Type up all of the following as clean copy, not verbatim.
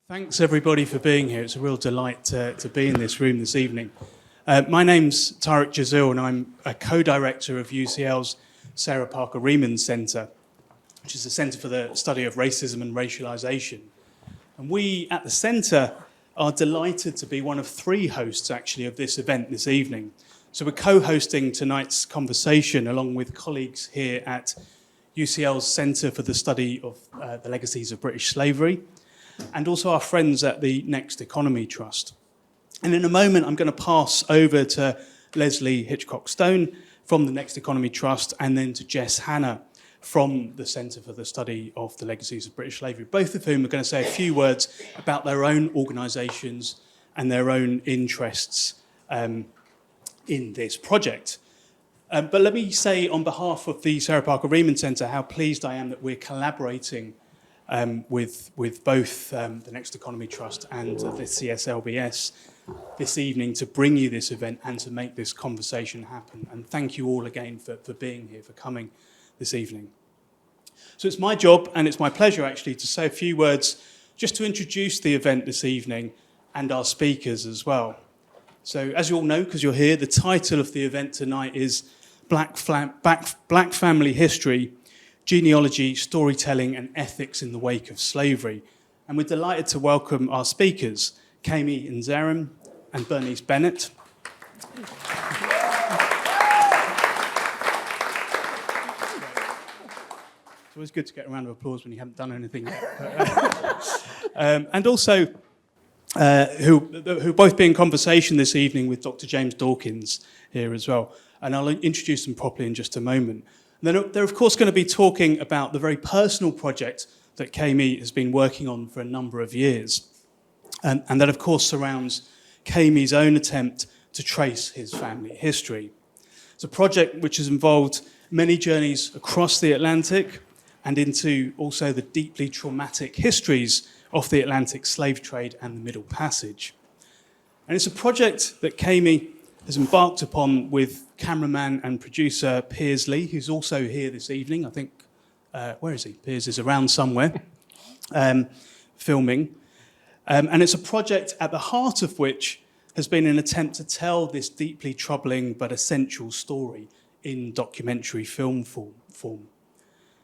Thanks everybody for being here. It's a real delight to be in this room this evening. My name's Tariq Jazil and I'm a co-director of UCL's Sarah Parker Remond Centre, which is the Centre for the Study of Racism and Racialisation. And we at the Centre are delighted to be one of three hosts actually of this event this evening. So we're co-hosting tonight's conversation along with colleagues here at UCL's Centre for the Study of the Legacies of British Slavery, and also our friends at the Next Economy Trust. And in a moment, I'm going to pass over to Leslie Hitchcock-Stone from the Next Economy Trust, and then to Jess Hanna from the Centre for the Study of the Legacies of British Slavery, both of whom are going to say a few words about their own organisations and their own interests in this project. But let me say on behalf of the Sarah Parker Remond Centre how pleased I am that we're collaborating with both the Next Economy Trust and the CSLBS this evening to bring you this event and to make this conversation happen. And thank you all again for being here, for coming this evening. So it's my job and it's my pleasure actually to say a few words just to introduce the event this evening and our speakers as well. So as you all know, because you're here, the title of the event tonight is Black Family History, Genealogy, Storytelling and Ethics in the Wake of Slavery. And we're delighted to welcome our speakers, Keme Nzerem and Bernice Bennett. It's always good to get a round of applause when you haven't done anything yet. And also, who both be in conversation this evening with Dr. James Dawkins here as well. And I'll introduce them properly in just a moment. And they're of course going to be talking about the very personal project that Keme has been working on for a number of years. And that of course surrounds Kame's own attempt to trace his family history. It's a project which has involved many journeys across the Atlantic and into also the deeply traumatic histories of the Atlantic slave trade and the Middle Passage. And it's a project that Keme has embarked upon with cameraman and producer Piers Lee, who's also here this evening. I think, where is he? Piers is around somewhere, filming. And it's a project at the heart of which has been an attempt to tell this deeply troubling but essential story in documentary film form.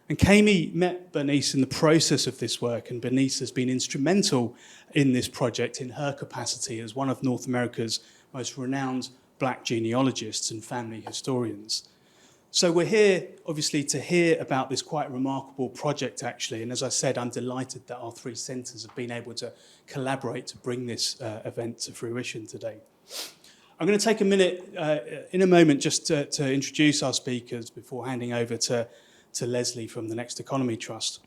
And Keme met Bernice in the process of this work, and Bernice has been instrumental in this project in her capacity as one of North America's most renowned Black genealogists and family historians. So we're here, obviously, to hear about this quite remarkable project, actually. And as I said, I'm delighted that our three centres have been able to collaborate to bring this event to fruition today. I'm going to take a minute in a moment just to introduce our speakers before handing over to Leslie from the Next Economy Trust.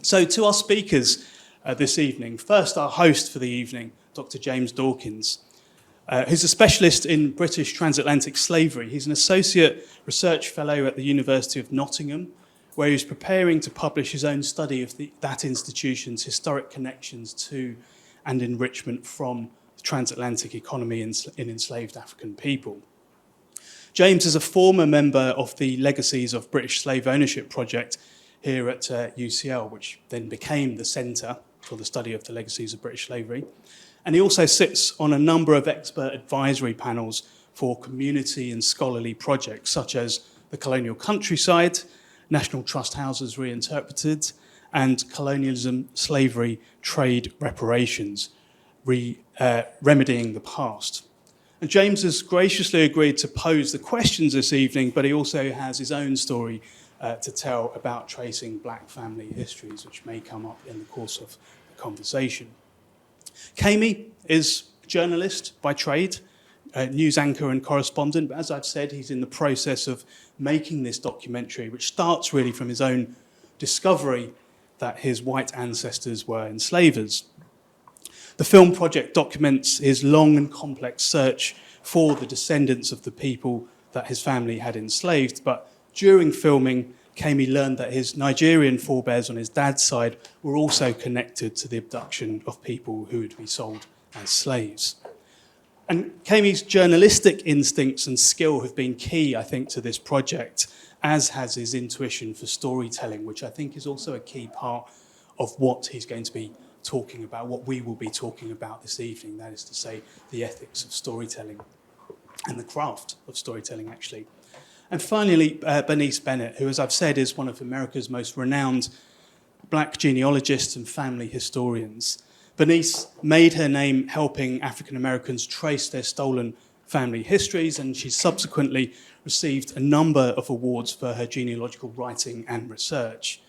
So to our speakers this evening, first our host for the evening, Dr. James Dawkins, who's a specialist in British transatlantic slavery. He's an associate research fellow at the University of Nottingham, where he's preparing to publish his own study of that institution's historic connections to and enrichment from the transatlantic economy in enslaved African people. James is a former member of the Legacies of British Slave Ownership project here at UCL, which then became the Centre for the Study of the Legacies of British Slavery. And he also sits on a number of expert advisory panels for community and scholarly projects, such as the Colonial Countryside, National Trust Houses Reinterpreted, and Colonialism, Slavery, Trade, Reparations, Remedying the Past. And James has graciously agreed to pose the questions this evening, but he also has his own story to tell about tracing Black family histories, which may come up in the course of the conversation. Keme is a journalist by trade, a news anchor and correspondent, but as I've said, he's in the process of making this documentary, which starts really from his own discovery that his white ancestors were enslavers. The film project documents his long and complex search for the descendants of the people that his family had enslaved, but during filming, Keme learned that his Nigerian forebears on his dad's side were also connected to the abduction of people who would be sold as slaves. And Kame's journalistic instincts and skill have been key, I think, to this project, as has his intuition for storytelling, which I think is also a key part of what he's going to be talking about what we will be talking about this evening, that is to say, the ethics of storytelling and the craft of storytelling, actually. And finally, Bernice Bennett, who, as I've said, is one of America's most renowned black genealogists and family historians. Bernice made her name helping African Americans trace their stolen family histories, and she subsequently received a number of awards for her genealogical writing and research.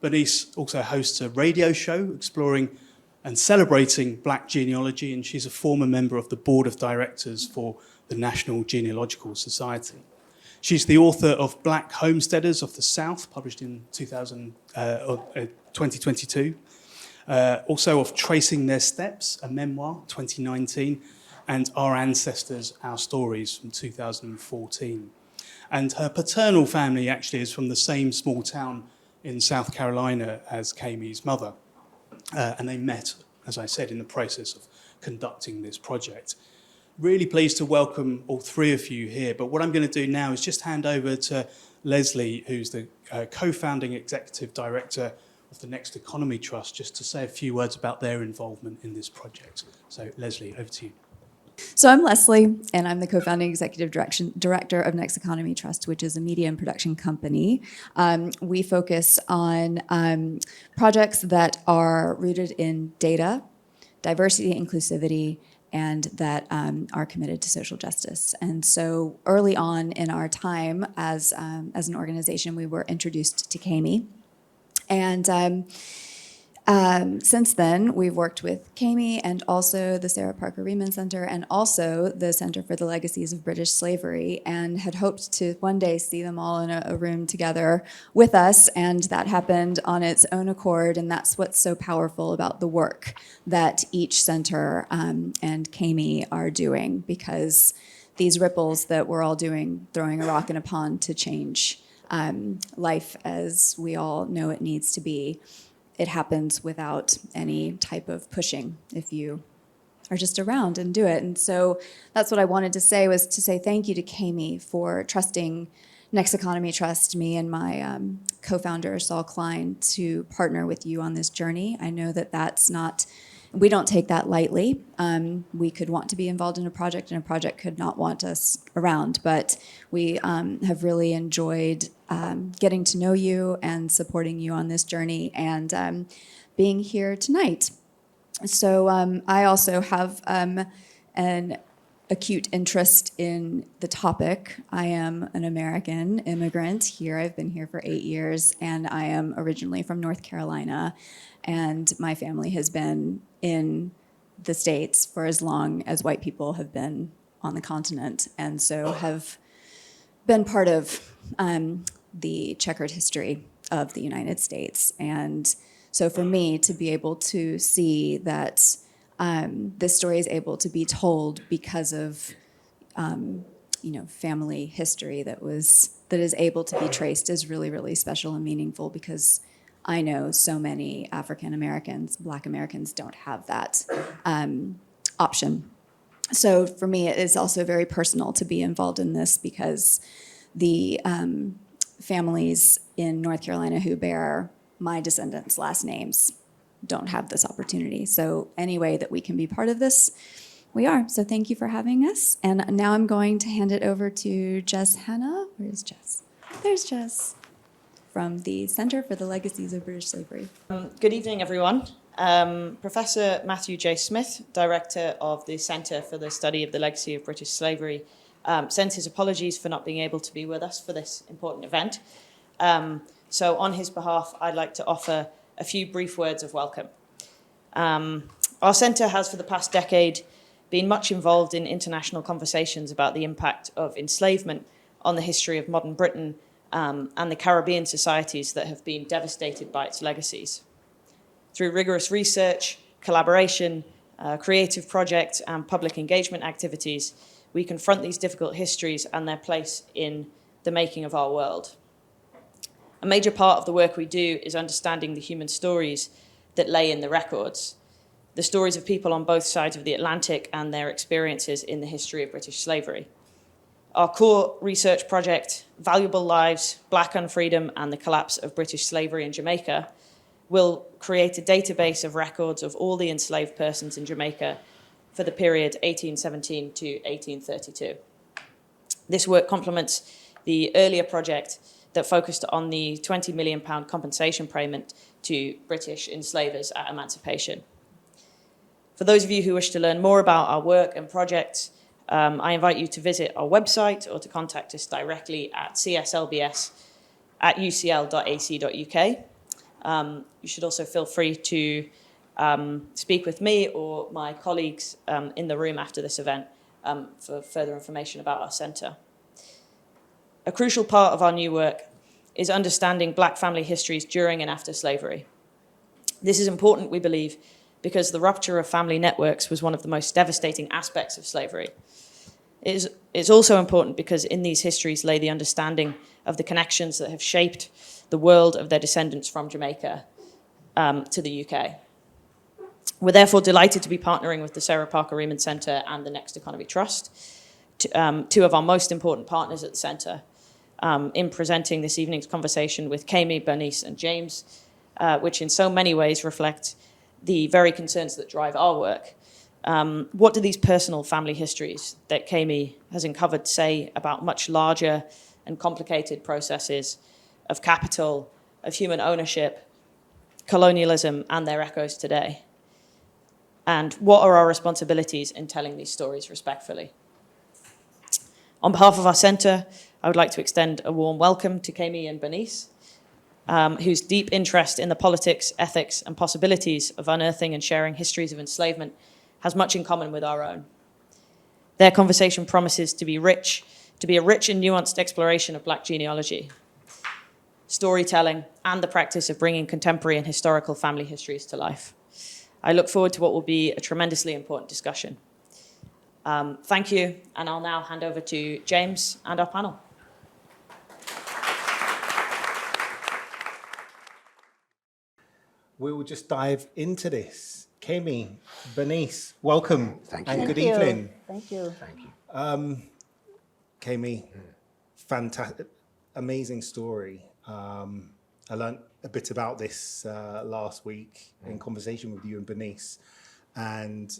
Bernice also hosts a radio show exploring and celebrating black genealogy, and she's a former member of the board of directors for the National Genealogical Society. She's the author of Black Homesteaders of the South, published in 2022. Also of Tracing Their Steps, a memoir, 2019, and Our Ancestors, Our Stories from 2014. And her paternal family actually is from the same small town in South Carolina as Keme's mother. And they met, as I said, in the process of conducting this project. Really pleased to welcome all three of you here, but what I'm going to do now is just hand over to Leslie, who's the co-founding executive director of the Next Economy Trust, just to say a few words about their involvement in this project. So Leslie, over to you. So I'm Leslie, and I'm the co-founding executive director of Next Economy Trust, which is a media and production company. We focus on projects that are rooted in data, diversity, inclusivity, and that are committed to social justice. And so early on in our time as an organization, we were introduced to Keme. And since then, we've worked with Keme and also the Sarah Parker Remond Center and also the Center for the Legacies of British Slavery, and had hoped to one day see them all in a room together with us, and that happened on its own accord, and that's what's so powerful about the work that each center and Keme are doing, because these ripples that we're all doing, throwing a rock in a pond to change life as we all know it needs to be, it happens without any type of pushing if you are just around and do it. And so that's what I wanted to say, was to say thank you to Keme for trusting Next Economy Trust, me and my co-founder, Saul Klein, to partner with you on this journey. I know that that's not, we don't take that lightly. We could want to be involved in a project and a project could not want us around, but we have really enjoyed getting to know you and supporting you on this journey and being here tonight. So I also have an acute interest in the topic. I am an American immigrant here. I've been here for 8 years, and I am originally from North Carolina, and my family has been in the States for as long as white people have been on the continent, and so have been part of the checkered history of the United States. And so for me to be able to see that this story is able to be told because of family history that is able to be traced is really, really special and meaningful, because I know so many African Americans, Black Americans, don't have that option. So for me, it is also very personal to be involved in this, because the families in North Carolina who bear my descendants' last names don't have this opportunity. So any way that we can be part of this, we are. So thank you for having us. And now I'm going to hand it over to Jess Hanna. Where is Jess? There's Jess, from the Center for the Legacies of British Slavery. Good evening, everyone. Professor Matthew J. Smith, Director of the Center for the Study of the Legacy of British Slavery, sends his apologies for not being able to be with us for this important event. So on his behalf, I'd like to offer a few brief words of welcome. Our centre has, for the past decade, been much involved in international conversations about the impact of enslavement on the history of modern Britain and the Caribbean societies that have been devastated by its legacies. Through rigorous research, collaboration, creative projects, and public engagement activities, we confront these difficult histories and their place in the making of our world. A major part of the work we do is understanding the human stories that lay in the records, the stories of people on both sides of the Atlantic and their experiences in the history of British slavery. Our core research project, Valuable Lives, Black Unfreedom and the Collapse of British Slavery in Jamaica, will create a database of records of all the enslaved persons in Jamaica for the period 1817 to 1832. This work complements the earlier project that focused on the £20 million compensation payment to British enslavers at emancipation. For those of you who wish to learn more about our work and projects, I invite you to visit our website or to contact us directly at cslbs@ucl.ac.uk. You should also feel free to speak with me or my colleagues in the room after this event for further information about our centre. A crucial part of our new work is understanding Black family histories during and after slavery. This is important, we believe, because the rupture of family networks was one of the most devastating aspects of slavery. It's also important because in these histories lay the understanding of the connections that have shaped the world of their descendants from Jamaica to the UK. We're therefore delighted to be partnering with the Sarah Parker Remond Centre and the Next Economy Trust, two of our most important partners at the centre, in presenting this evening's conversation with Keme, Bernice and James, which in so many ways reflect the very concerns that drive our work. What do these personal family histories that Keme has uncovered say about much larger and complicated processes of capital, of human ownership, colonialism, and their echoes today? And what are our responsibilities in telling these stories respectfully? On behalf of our centre, I would like to extend a warm welcome to Keme and Bernice, whose deep interest in the politics, ethics, and possibilities of unearthing and sharing histories of enslavement has much in common with our own. Their conversation promises to be a rich and nuanced exploration of Black genealogy, storytelling, and the practice of bringing contemporary and historical family histories to life. I look forward to what will be a tremendously important discussion. Thank you, and I'll now hand over to James and our panel. We will just dive into this. Keme, Bernice, welcome. Thank you. And good Thank you. evening. Thank you. Thank you. Keme, fantastic, amazing story. I learned a bit about this last week in conversation with you and Bernice. And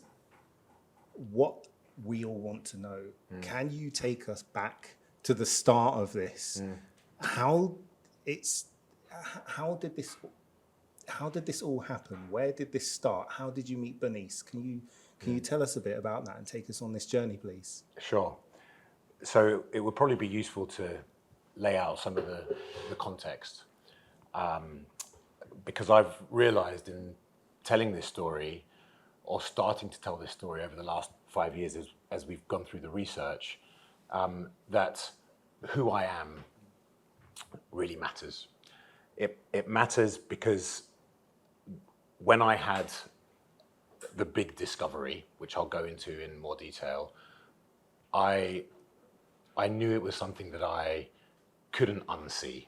what we all want to know, can you take us back to the start of this? How did this all happen? Where did this start? How did you meet Bernice? Can you tell us a bit about that and take us on this journey, please? Sure. So it would probably be useful to lay out some of the context, because I've realized in telling this story, or starting to tell this story over the last 5 years as we've gone through the research, that who I am really matters. It matters because when I had the big discovery, which I'll go into in more detail, I knew it was something that I couldn't unsee.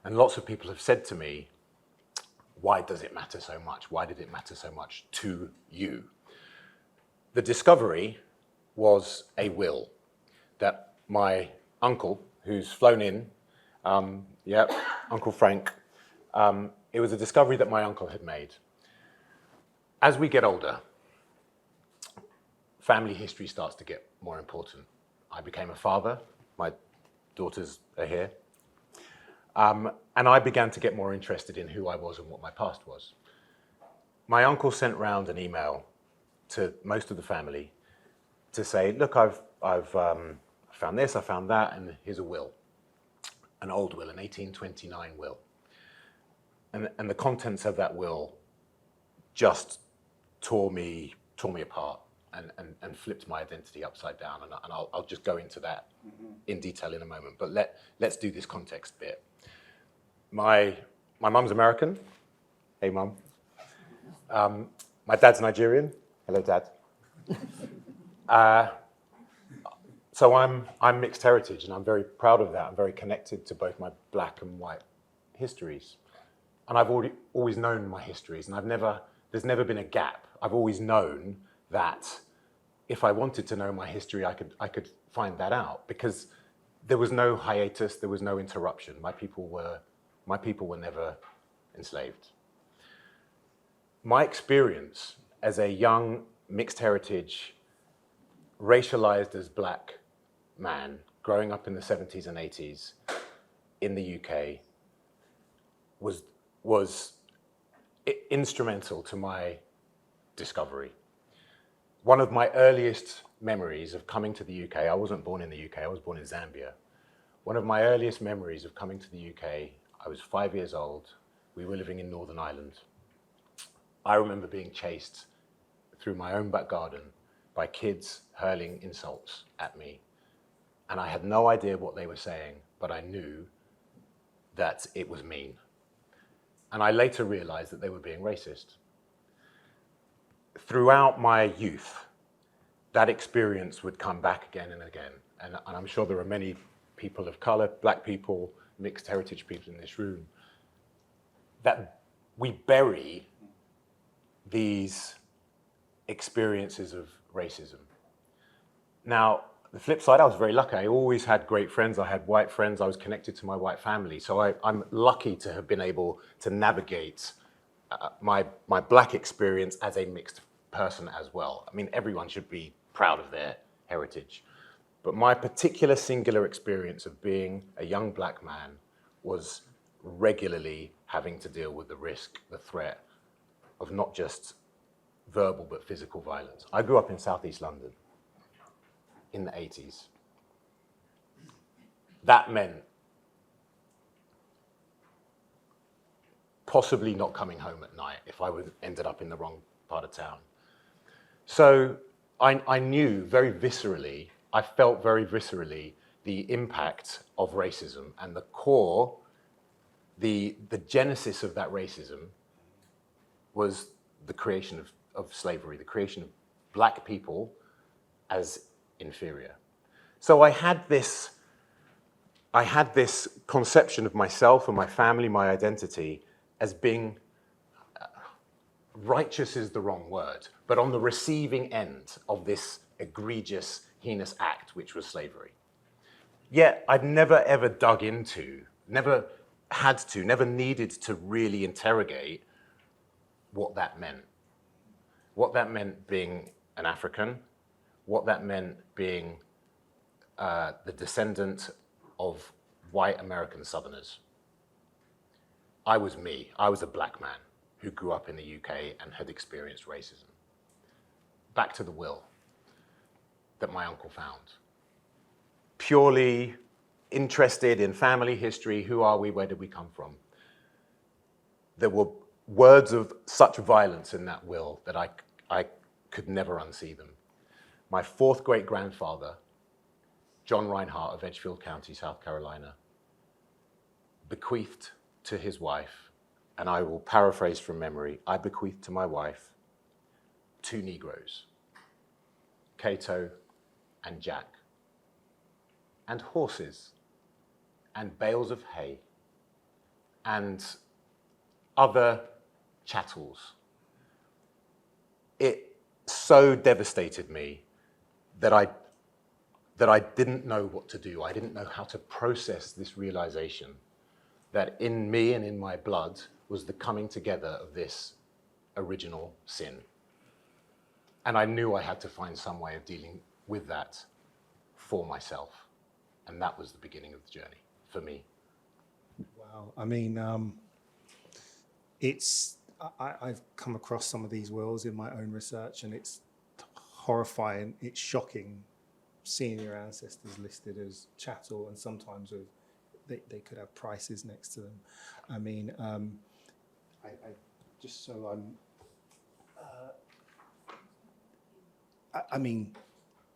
And lots of people have said to me, why does it matter so much? Why did it matter so much to you? The discovery was a will that my uncle, who's flown in, Uncle Frank, it was a discovery that my uncle had made. As we get older, family history starts to get more important. I became a father, my daughters are here, and I began to get more interested in who I was and what my past was. My uncle sent round an email to most of the family to say, look, I've found this, I found that, and here's a will, an old will, an 1829 will. And the contents of that will just tore me apart and flipped my identity upside down. And I'll just go into that in detail in a moment. But let's do this context bit. My mum's American. Hey, Mum. My dad's Nigerian. Hello, Dad. So I'm mixed heritage, and I'm very proud of that. I'm very connected to both my black and white histories. And I've always known my histories, and there's never been a gap. I've always known that if I wanted to know my history, I could find that out, because there was no hiatus, there was no interruption. My people were never enslaved. my experience as a young, mixed heritage, racialized as black man, growing up in the 70s and 80s in the UK, was instrumental to my discovery. One of my earliest memories of coming to the UK, I wasn't born in the UK, I was born in Zambia. One of my earliest memories of coming to the UK, I was 5 years old. We were living in Northern Ireland. I remember being chased through my own back garden by kids hurling insults at me. And I had no idea what they were saying, but I knew that it was mean. And I later realized that they were being racist. Throughout my youth, that experience would come back again and again. And I'm sure there are many people of color, black people, mixed heritage people in this room, that we bury these experiences of racism. Now, the flip side, I was very lucky. I always had great friends. I had white friends. I was connected to my white family. So I'm lucky to have been able to navigate my black experience as a mixed person as well. I mean, everyone should be proud of their heritage. But my particular singular experience of being a young black man was regularly having to deal with the risk, the threat of not just verbal but physical violence. I grew up in Southeast London in the 80s. That meant possibly not coming home at night if I ended up in the wrong part of town. So I knew very viscerally, I felt very viscerally the impact of racism, and the core, the genesis of that racism was the creation of slavery, the creation of black people as inferior. So I had this conception of myself and my family, my identity, as being, righteous is the wrong word, but on the receiving end of this egregious, heinous act, which was slavery. Yet I'd never ever dug into, never needed to really interrogate what that meant. What that meant being an African, what that meant being the descendant of white American Southerners. I was me. I was a black man who grew up in the UK and had experienced racism. Back to the will that my uncle found. Purely interested in family history, who are we, where did we come from? There were words of such violence in that will that I could never unsee them. My fourth great-grandfather, John Reinhardt of Edgefield County, South Carolina, bequeathed to his wife, and I will paraphrase from memory, I bequeathed to my wife 2 Negroes, Cato and Jack, and horses, and bales of hay, and other chattels. It so devastated me that I didn't know what to do. I didn't know how to process this realization that in me and in my blood was the coming together of this original sin. And I knew I had to find some way of dealing with that for myself. And that was the beginning of the journey for me. Wow. I mean, I've come across some of these wills in my own research, and it's horrifying, it's shocking seeing your ancestors listed as chattel, and sometimes they could have prices next to them. I mean, I just so I'm, I mean,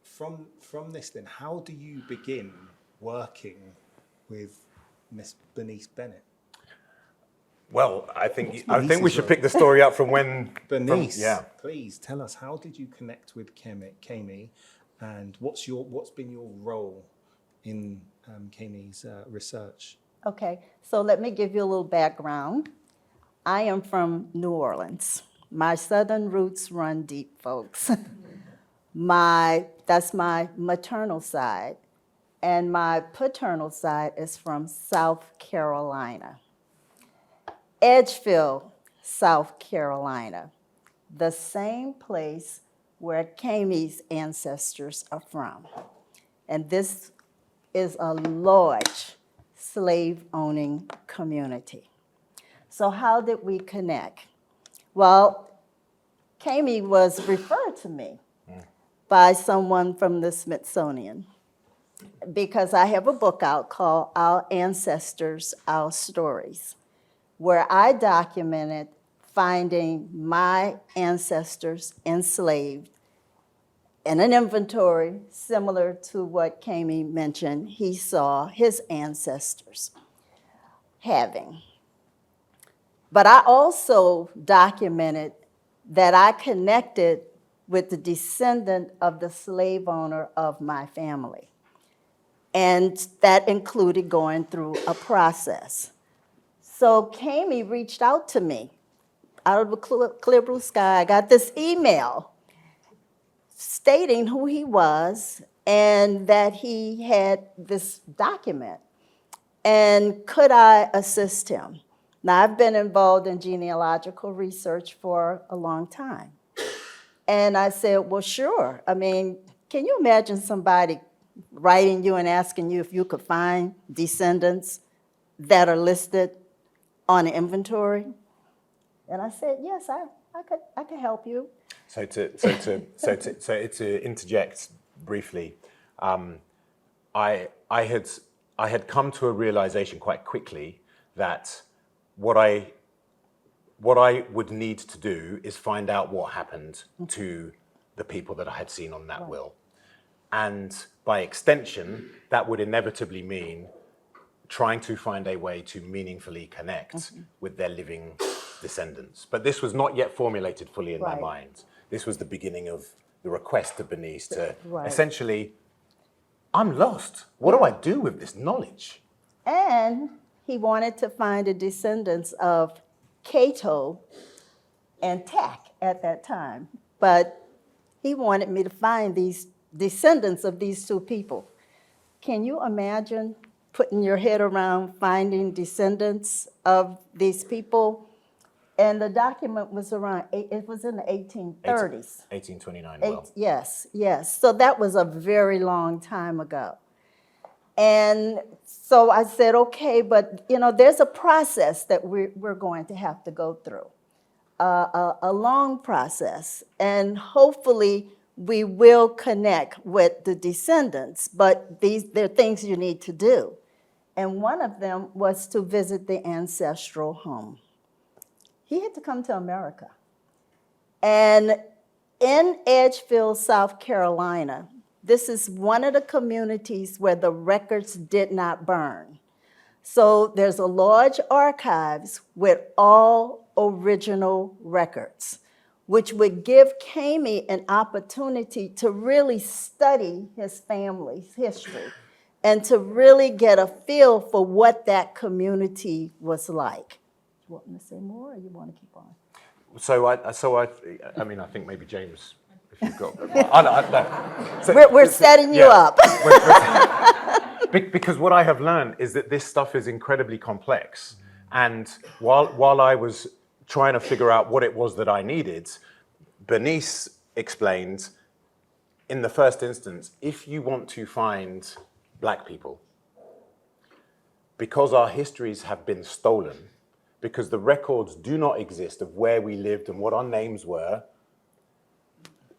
from this then, how do you begin working with Miss Bernice Bennett? Well, I think we should pick the story up from when... Bernice, please tell us, how did you connect with Keme, and what's been your role in Keme's research? Okay, so let me give you a little background. I am from New Orleans. My southern roots run deep, folks. That's my maternal side, and my paternal side is from South Carolina. Edgefield South Carolina, the same place where Keme's ancestors are from. And this is a large slave-owning community. So how did we connect? Well, Keme was referred to me by someone from the Smithsonian because I have a book out called Our Ancestors, Our Stories, where I documented finding my ancestors enslaved in an inventory similar to what Keme mentioned he saw his ancestors having. But I also documented that I connected with the descendant of the slave owner of my family. And that included going through a process. So Keme reached out to me out of the clear blue sky. I got this email stating who he was and that he had this document. And could I assist him? Now, I've been involved in genealogical research for a long time. And I said, well, sure. I mean, can you imagine somebody writing you and asking you if you could find descendants that are listed on an inventory? And I said, yes, I could help you. So to interject briefly, I had come to a realization quite quickly that what I would need to do is find out what happened to the people that I had seen on that will. And by extension, that would inevitably mean trying to find a way to meaningfully connect with their living descendants. But this was not yet formulated fully in my mind. This was the beginning of the request to Bernice to essentially, I'm lost. What do I do with this knowledge? And he wanted to find the descendants of Cato and Tack at that time. But he wanted me to find these descendants of these two people. Can you imagine putting your head around finding descendants of these people? And the document was around, it was in the 1830s. 1829, well. Yes. So that was a very long time ago. And so I said, okay, but there's a process that we're going to have to go through, a long process. And hopefully we will connect with the descendants, but there are things you need to do. And one of them was to visit the ancestral home. He had to come to America. And in Edgefield, South Carolina, this is one of the communities where the records did not burn. So there's a large archives with all original records, which would give Keme an opportunity to really study his family's history and to really get a feel for what that community was like. You want me to say more, or you want to keep on? So I mean, I think maybe James, if you've got. We're setting you up. Because what I have learned is that this stuff is incredibly complex, and while I was trying to figure out what it was that I needed, Bernice explained, in the first instance, if you want to find Black people, because our histories have been stolen, because the records do not exist of where we lived and what our names were,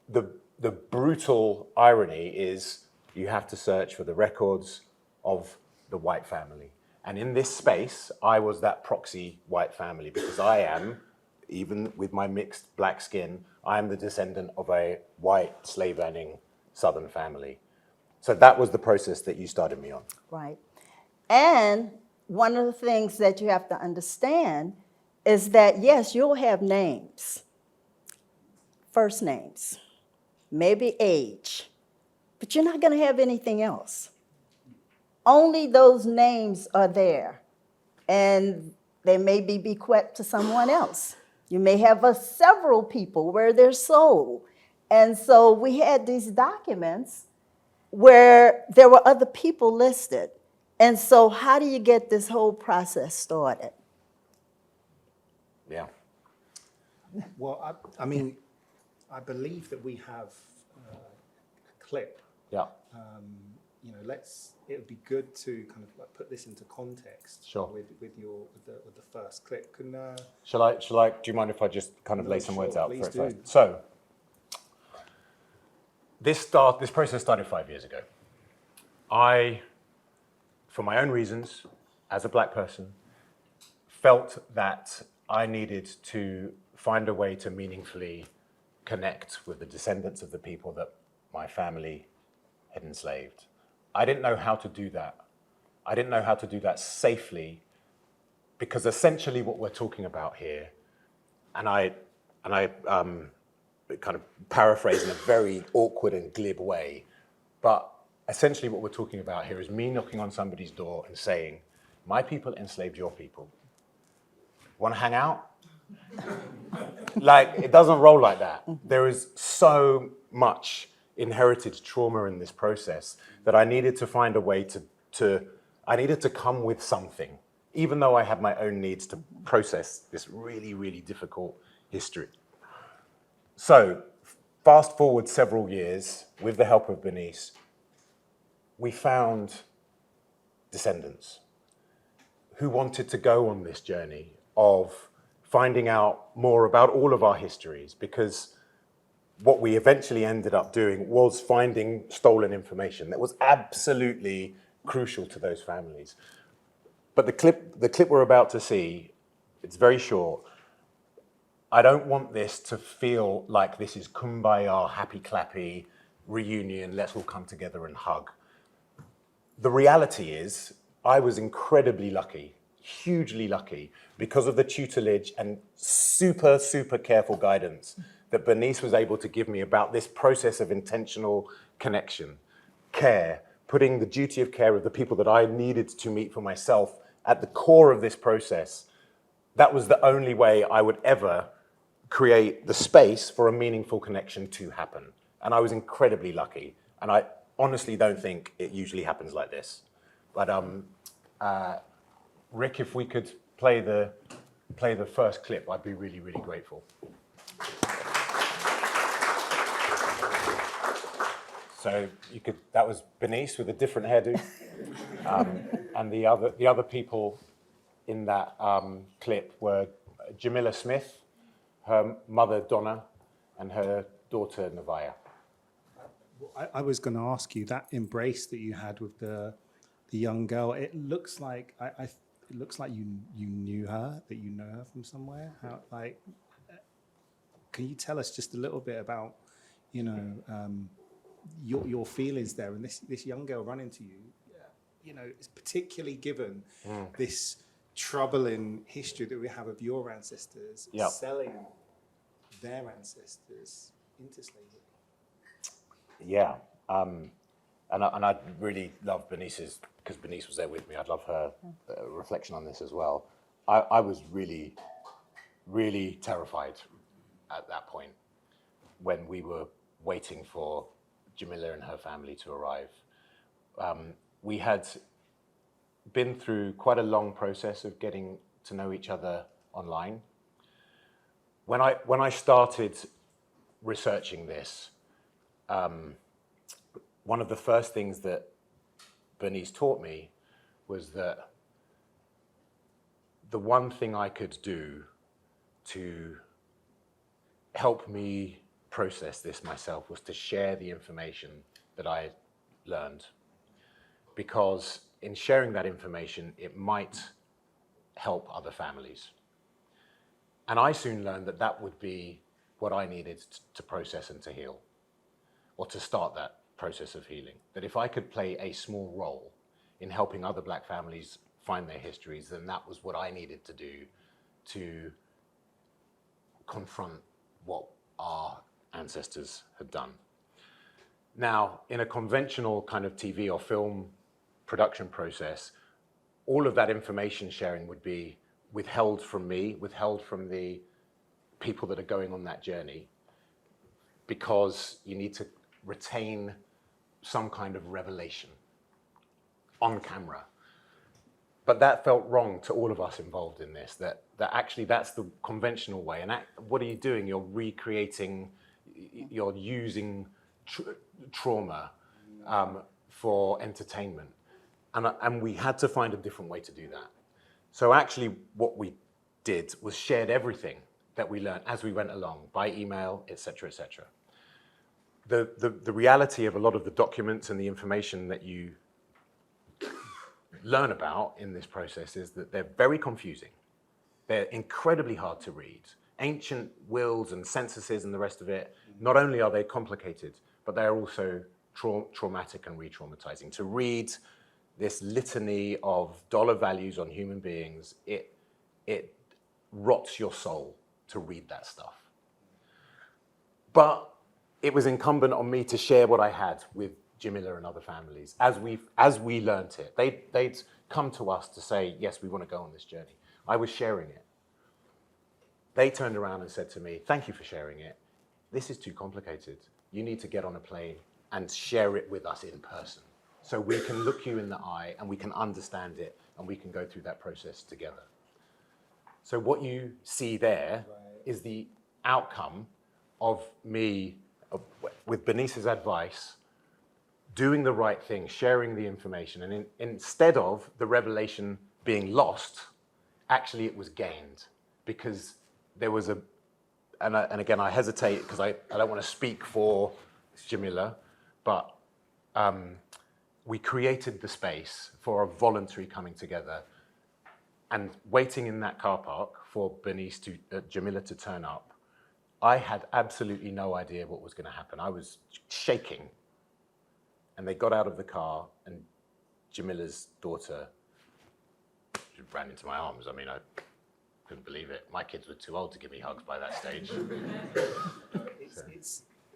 the brutal irony is you have to search for the records of the white family. And in this space, I was that proxy white family because I am, even with my mixed Black skin, I am the descendant of a white slave-owning Southern family. So that was the process that you started me on. Right. And one of the things that you have to understand is that, yes, you'll have names, first names, maybe age, but you're not going to have anything else. Only those names are there, and they may be bequeathed to someone else. You may have several people where they're sold. And so we had these documents where there were other people listed. And so how do you get this whole process started? Yeah. Well, I mean, I believe that we have a clip. Yeah, You know, it would be good to kind of like put this into context. Sure. With the first clip. Shall I, do you mind if I just kind of No, lay some words sure, out please for it do. first? So, this process started 5 years ago. I, for my own reasons, as a black person, felt that I needed to find a way to meaningfully connect with the descendants of the people that my family had enslaved. I didn't know how to do that. I didn't know how to do that safely, because essentially what we're talking about here, and I kind of paraphrase in a very awkward and glib way, but essentially what we're talking about here is me knocking on somebody's door and saying, my people enslaved your people. Want to hang out? Like, it doesn't roll like that. There is so much inherited trauma in this process that I needed to find a way I needed to come with something, even though I had my own needs to process this really, really difficult history. So, fast forward several years, with the help of Bernice, we found descendants who wanted to go on this journey of finding out more about all of our histories, because what we eventually ended up doing was finding stolen information that was absolutely crucial to those families. But the clip we're about to see, it's very short. I don't want this to feel like this is kumbaya, happy clappy reunion, let's all come together and hug. The reality is, I was incredibly lucky, hugely lucky, because of the tutelage and super, super careful guidance that Bernice was able to give me about this process of intentional connection, care, putting the duty of care of the people that I needed to meet for myself at the core of this process. That was the only way I would ever create the space for a meaningful connection to happen. And I was incredibly lucky. And I honestly don't think it usually happens like this. But Rick, if we could play the first clip, I'd be really, really grateful. So that was Bernice with a different hairdo. And the other people in that clip were Jamila Smith, her mother Donna, and her daughter Navaya. I was going to ask you, that embrace that you had with the young girl. It looks like it looks like you knew her, that you know her from somewhere. Can you tell us just a little bit about, your feelings there, and this young girl running to you? It's particularly given this troubling history that we have of your ancestors selling their ancestors into slavery. Yeah, and I really love Bernice's, because Bernice was there with me. I'd love her reflection on this as well. I was really, really terrified at that point when we were waiting for Jamila and her family to arrive. We had been through quite a long process of getting to know each other online. When I started researching this, one of the first things that Bernice taught me was that the one thing I could do to help me process this myself was to share the information that I learned. Because in sharing that information, it might help other families. And I soon learned that that would be what I needed to process and to heal, or to start that process of healing. That if I could play a small role in helping other Black families find their histories, then that was what I needed to do to confront what our ancestors had done. Now, in a conventional kind of TV or film production process, all of that information sharing would be withheld from me, withheld from the people that are going on that journey, because you need to retain some kind of revelation on camera. But that felt wrong to all of us involved in this, that actually that's the conventional way. And what are you doing? You're recreating, you're using trauma for entertainment. And we had to find a different way to do that. So actually what we did was shared everything that we learned as we went along, by email, et cetera, et cetera. The reality of a lot of the documents and the information that you learn about in this process is that they're very confusing. They're incredibly hard to read. Ancient wills and censuses and the rest of it, not only are they complicated, but they're also traumatic and re-traumatizing. To read this litany of dollar values on human beings, it rots your soul to read that stuff. But it was incumbent on me to share what I had with Jamila and other families as we learnt it. They'd come to us to say, yes, we want to go on this journey. I was sharing it. They turned around and said to me, thank you for sharing it. This is too complicated. You need to get on a plane and share it with us in person so we can look you in the eye and we can understand it and we can go through that process together. So what you see there is the outcome of me, with Bernice's advice, doing the right thing, sharing the information, and instead of the revelation being lost, actually it was gained, because there was and again I hesitate because I don't want to speak for Jamila, but we created the space for a voluntary coming together, and waiting in that car park for Bernice Jamila to turn up. I had absolutely no idea what was going to happen. I was shaking. And they got out of the car, and Jamila's daughter ran into my arms. I mean, I couldn't believe it. My kids were too old to give me hugs by that stage.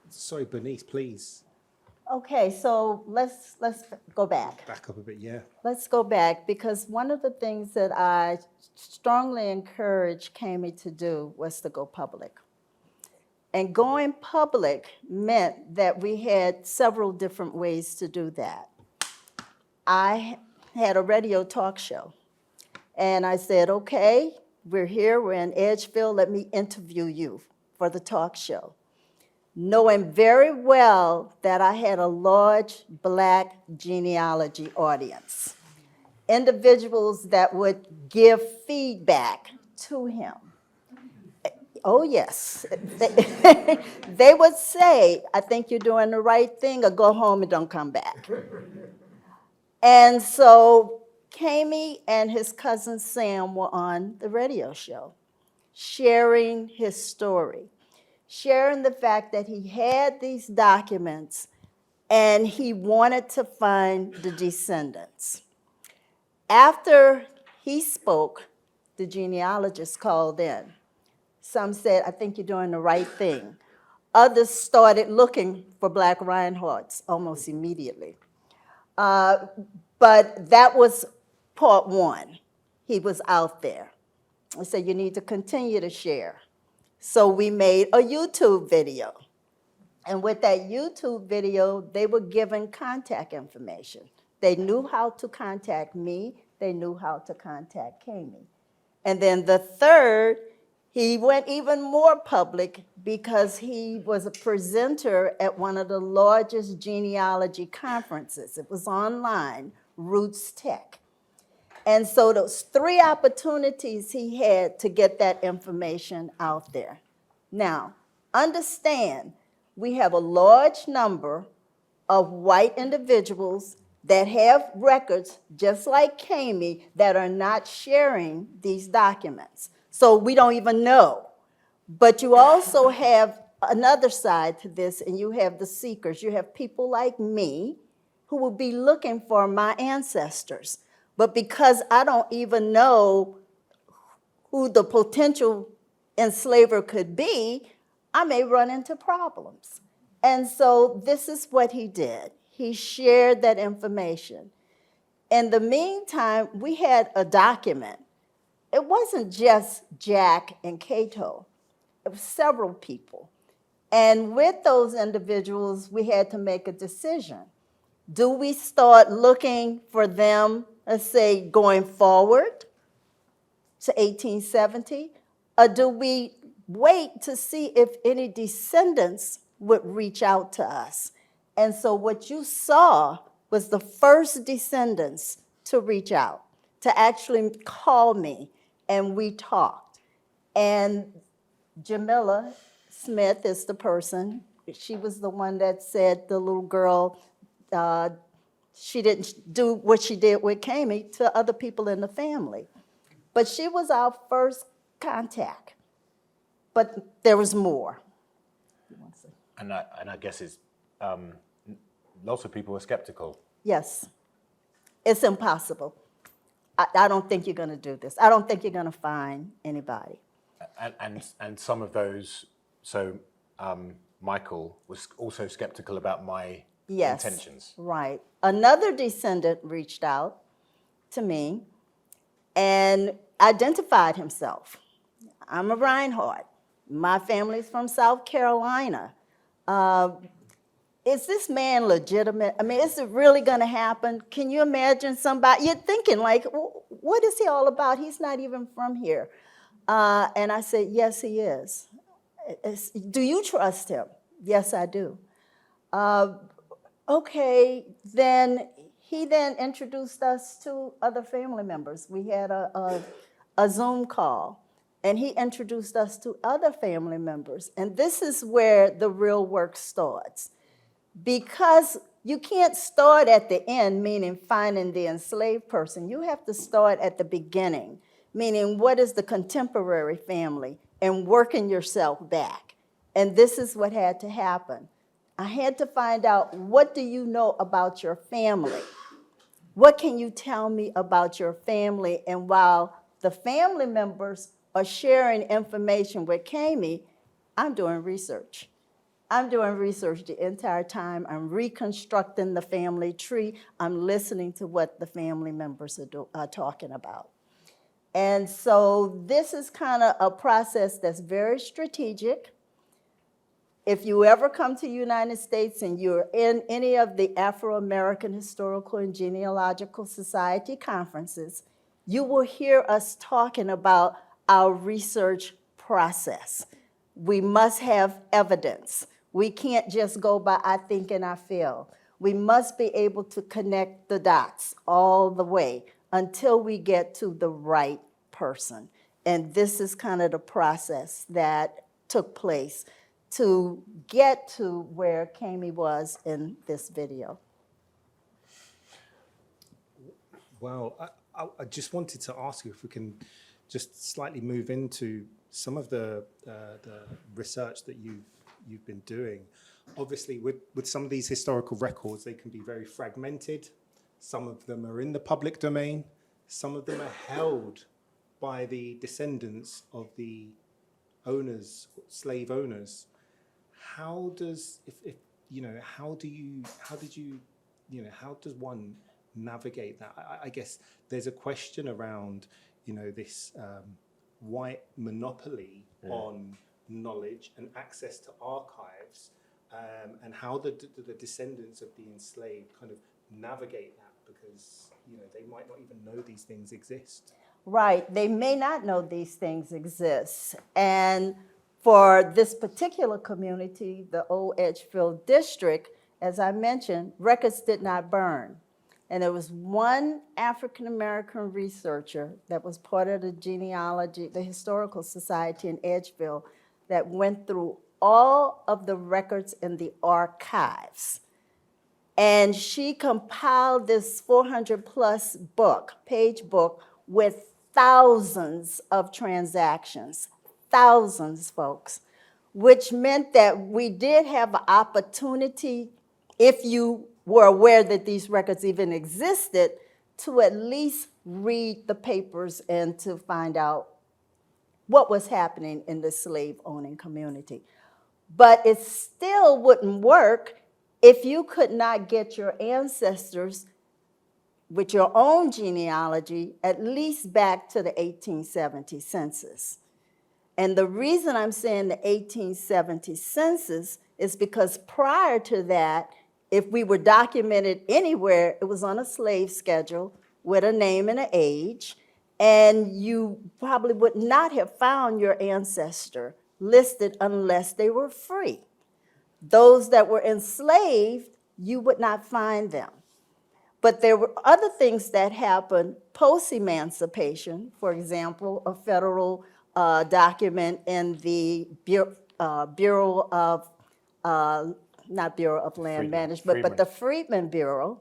Sorry, Bernice, please. Okay, so let's go back. Back up a bit, yeah. Let's go back, because one of the things that I strongly encouraged Keme to do was to go public. And going public meant that we had several different ways to do that. I had a radio talk show, and I said, okay, we're here, we're in Edgefield, let me interview you for the talk show, knowing very well that I had a large Black genealogy audience, individuals that would give feedback to him. Oh, yes. They would say, I think you're doing the right thing, or go home and don't come back. And so Keme and his cousin Sam were on the radio show, sharing his story, sharing the fact that he had these documents and he wanted to find the descendants. After he spoke, the genealogist called in. Some said, I think you're doing the right thing. Others started looking for Black Reinhardts almost immediately. But that was part one. He was out there. I said, you need to continue to share. So we made a YouTube video. And with that YouTube video, they were given contact information. They knew how to contact me. They knew how to contact Keme. And then the third, he went even more public because he was a presenter at one of the largest genealogy conferences. It was online, Roots Tech. And so those 3 opportunities he had to get that information out there. Now, understand, we have a large number of white individuals that have records, just like Keme, that are not sharing these documents. So we don't even know. But you also have another side to this, and you have the seekers. You have people like me who will be looking for my ancestors. But because I don't even know who the potential enslaver could be, I may run into problems. And so this is what he did. He shared that information. In the meantime, we had a document. It wasn't just Jack and Cato. It was several people. And with those individuals, we had to make a decision. Do we start looking for them let's say, going forward to 1870? Or do we wait to see if any descendants would reach out to us? And so what you saw was the first descendants to reach out, to actually call me, and we talked. And Jamila Smith is the person. She was the one that said the little girl, she didn't do what she did with Keme to other people in the family. But she was our first contact. But there was more. And I guess it's lots of people were skeptical. Yes, it's impossible. I don't think you're going to do this. I don't think you're going to find anybody. And some of those, so Michael was also skeptical about my intentions. Right. Another descendant reached out to me and identified himself. I'm a Reinhardt. My family's from South Carolina. Is this man legitimate? I mean, is it really going to happen? Can you imagine somebody, you're thinking like, what is he all about? He's not even from here. And I said, yes, he is. Do you trust him? Yes, I do. Okay, then he then introduced us to other family members. We had a Zoom call, and he introduced us to other family members. And this is where the real work starts. Because you can't start at the end, meaning finding the enslaved person. You have to start at the beginning, meaning what is the contemporary family, and working yourself back. And this is what had to happen. I had to find out, what do you know about your family? What can you tell me about your family? And while the family members are sharing information with Keme, I'm doing research. I'm doing research the entire time. I'm reconstructing the family tree. I'm listening to what the family members are talking about. And so this is kind of a process that's very strategic. If you ever come to the United States and you're in any of the Afro-American Historical and Genealogical Society conferences, you will hear us talking about our research process. We must have evidence. We can't just go by I think and I feel. We must be able to connect the dots all the way until we get to the right person. And this is kind of the process that took place to get to where Keme was in this video. Well, I just wanted to ask you if we can just slightly move into some of the research that you've been doing. Obviously, with some of these historical records, they can be very fragmented. Some of them are in the public domain. Some of them are held by the descendants of the owners, slave owners. How does, how does one navigate that? I guess there's a question around, this white monopoly on knowledge and access to archives, and how the descendants of the enslaved kind of navigate that, because they might not even know these things exist. Right, they may not know these things exist. And for this particular community, the Old Edgefield District, as I mentioned, records did not burn. And there was one African-American researcher that was part of the genealogy, the Historical Society in Edgefield, that went through all of the records in the archives. And she compiled this 400-plus page book with thousands of transactions, thousands, folks, which meant that we did have an opportunity, if you were aware that these records even existed, to at least read the papers and to find out what was happening in the slave-owning community. But it still wouldn't work if you could not get your ancestors with your own genealogy at least back to the 1870 census. And the reason I'm saying the 1870 census is because prior to that, if we were documented anywhere, it was on a slave schedule with a name and an age, and you probably would not have found your ancestor listed unless they were free. Those that were enslaved, you would not find them. But there were other things that happened post-emancipation. For example, a federal document in the Bureau of, not Bureau of Land Management, but the Freedmen Bureau.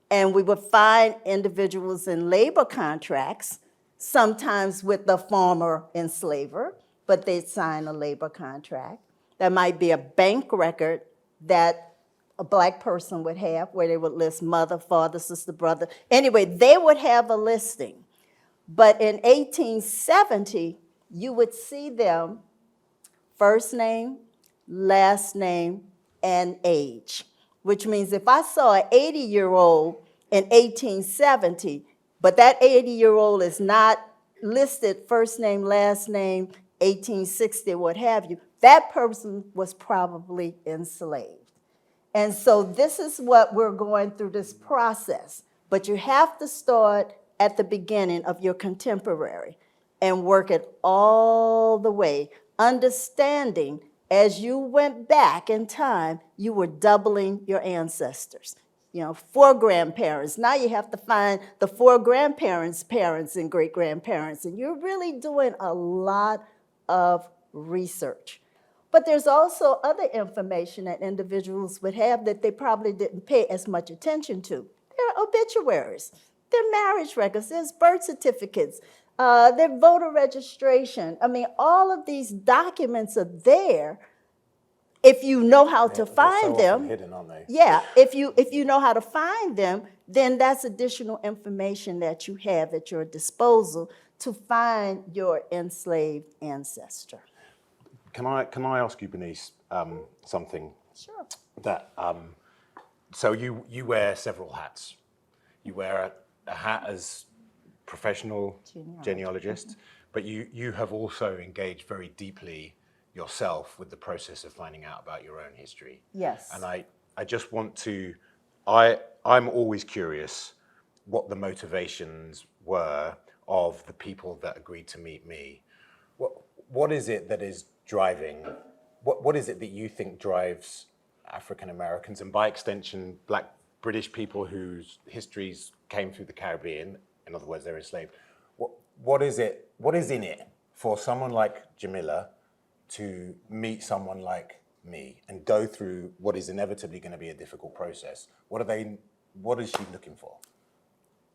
And we would find individuals in labor contracts, sometimes with the former enslaver, but they'd sign a labor contract. There might be a bank record that a Black person would have where they would list mother, father, sister, brother. Anyway, they would have a listing. But in 1870, you would see them first name, last name, and age, which means if I saw an 80-year-old in 1870, but that 80-year-old is not listed first name, last name, 1860, what have you, that person was probably enslaved. And so this is what we're going through this process. But you have to start at the beginning of your contemporary and work it all the way, understanding as you went back in time, you were doubling your ancestors. You know, 4 grandparents. Now you have to find the 4 grandparents' parents and great-grandparents. And you're really doing a lot of research. But there's also other information that individuals would have that they probably didn't pay as much attention to. There are obituaries, there are marriage records, there's birth certificates, their voter registration. I mean, all of these documents are there if you know how to find they're so them. often hidden, aren't they? Yeah, if you know how to find them, then that's additional information that you have at your disposal to find your enslaved ancestor. Can I ask you, Bernice, something? Sure. That so you wear several hats. You wear a hat as professional genealogist, but you have also engaged very deeply yourself with the process of finding out about your own history. Yes. And I just want to, I'm always curious what the motivations were of the people that agreed to meet me. What is it that is driving, what is it that you think drives African Americans, and by extension, Black British people whose histories came through the Caribbean, in other words, they're enslaved. What is in it for someone like Jamila to meet someone like me and go through what is inevitably going to be a difficult process? What is she looking for?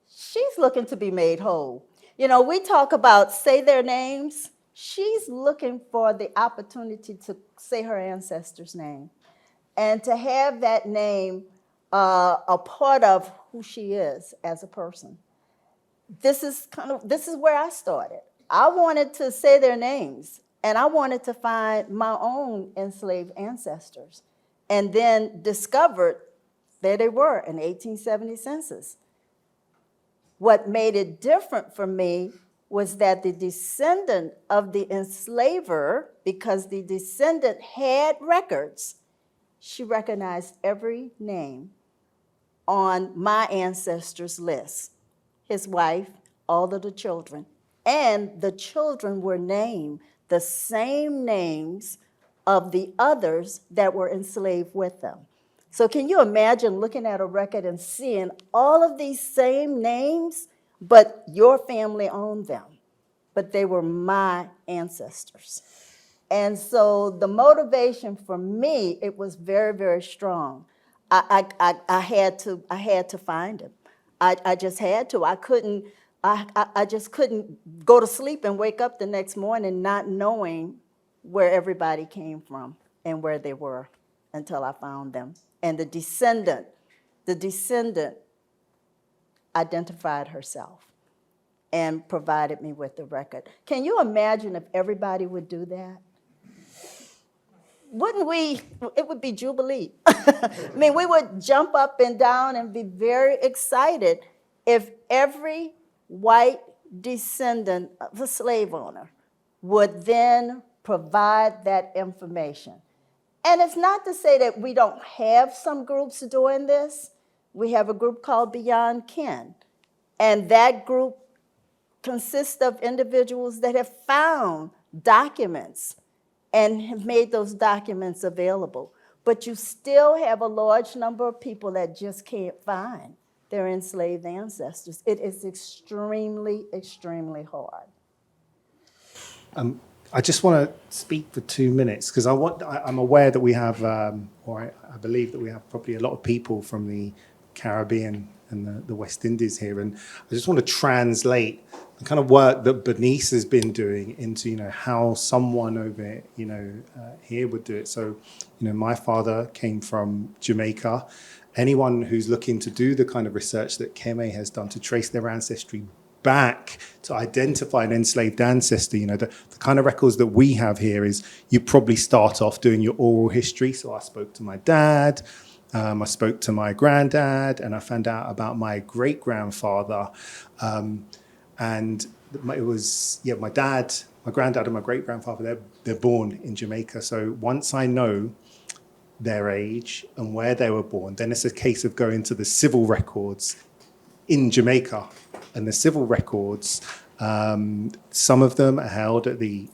She's looking to be made whole. You know, we talk about say their names. She's looking for the opportunity to say her ancestor's name and to have that name a part of who she is as a person. This is where I started. I wanted to say their names, and I wanted to find my own enslaved ancestors, and then discovered there they were in the 1870 census. What made it different for me was that the descendant of the enslaver, because the descendant had records, she recognized every name on my ancestors' list, his wife, all of the children. And the children were named the same names of the others that were enslaved with them. So can you imagine looking at a record and seeing all of these same names, but your family owned them, but they were my ancestors. And so the motivation for me, it was very, very strong. I had to find him. I just had to. I just couldn't go to sleep and wake up the next morning not knowing where everybody came from and where they were until I found them. And the descendant identified herself and provided me with the record. Can you imagine if everybody would do that? Wouldn't we, it would be Jubilee. I mean, we would jump up and down and be very excited if every white descendant of a slave owner would then provide that information. And it's not to say that we don't have some groups doing this. We have a group called Beyond Kin. And that group consists of individuals that have found documents and have made those documents available. But you still have a large number of people that just can't find their enslaved ancestors. It is extremely, extremely hard. I just want to speak for 2 minutes because I'm aware that we have, or I believe that we have probably a lot of people from the Caribbean and the West Indies here, and I just want to translate the kind of work that Bernice has been doing into, how someone over, here would do it. So, my father came from Jamaica. Anyone who's looking to do the kind of research that Keme has done to trace their ancestry back to identify an enslaved ancestor, the kind of records that we have here is you probably start off doing your oral history. So I spoke to my dad, I spoke to my granddad, and I found out about my great-grandfather. And it was, my dad, my granddad and my great-grandfather, they're born in Jamaica. So once I know their age and where they were born, then it's a case of going to the civil records in Jamaica. And the civil records, some of them are held at the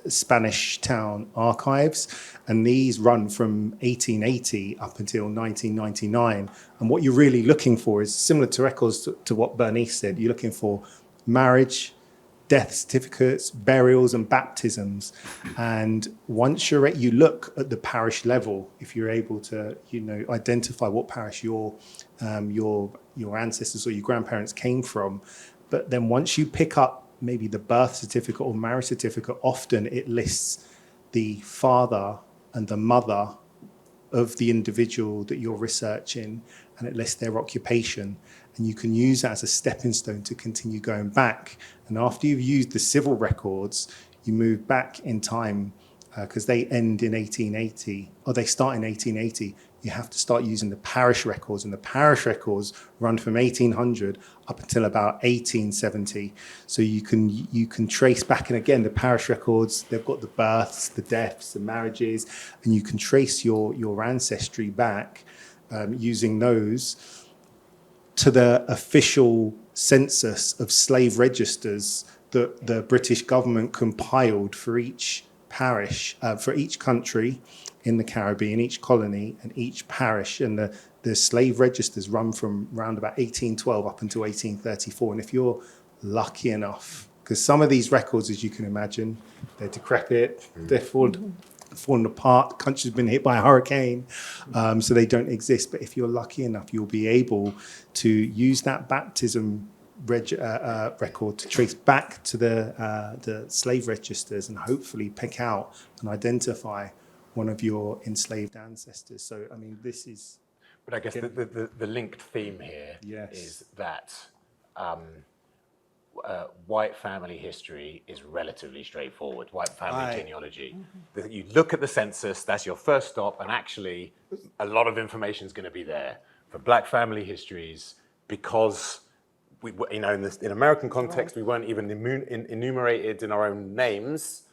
Spanish Town Archives, and these run from 1880 up until 1999. And what you're really looking for is similar to records to what Bernice said. You're looking for marriage, death certificates, burials, and baptisms. And once you look at the parish level, if you're able to, identify what parish your ancestors or your grandparents came from. But then once you pick up maybe the birth certificate or marriage certificate, often it lists the father and the mother of the individual that you're researching, and it lists their occupation. And you can use that as a stepping stone to continue going back. And after you've used the civil records, you move back in time because they end in 1880, or they start in 1880. You have to start using the parish records, and the parish records run from 1800 up until about 1870. So you can trace back, and again, the parish records, they've got the births, the deaths, the marriages, and you can trace your ancestry back using those to the official census of slave registers that the British government compiled for each parish, for each country in the Caribbean, each colony and each parish. And the slave registers run from around about 1812 up until 1834. And if you're lucky enough, because some of these records, as you can imagine, they're decrepit, they're fallen apart, the country's been hit by a hurricane, so they don't exist. But if you're lucky enough, you'll be able to use that baptism record to trace back to the slave registers and hopefully pick out and identify one of your enslaved ancestors. So, I mean, this is... But I guess the linked theme here Yes. is that white family history is relatively straightforward, white family genealogy. You look at the census, that's your first stop, and actually a lot of information is going to be there. For black family histories, because we, in American context, we weren't even enumerated in our own names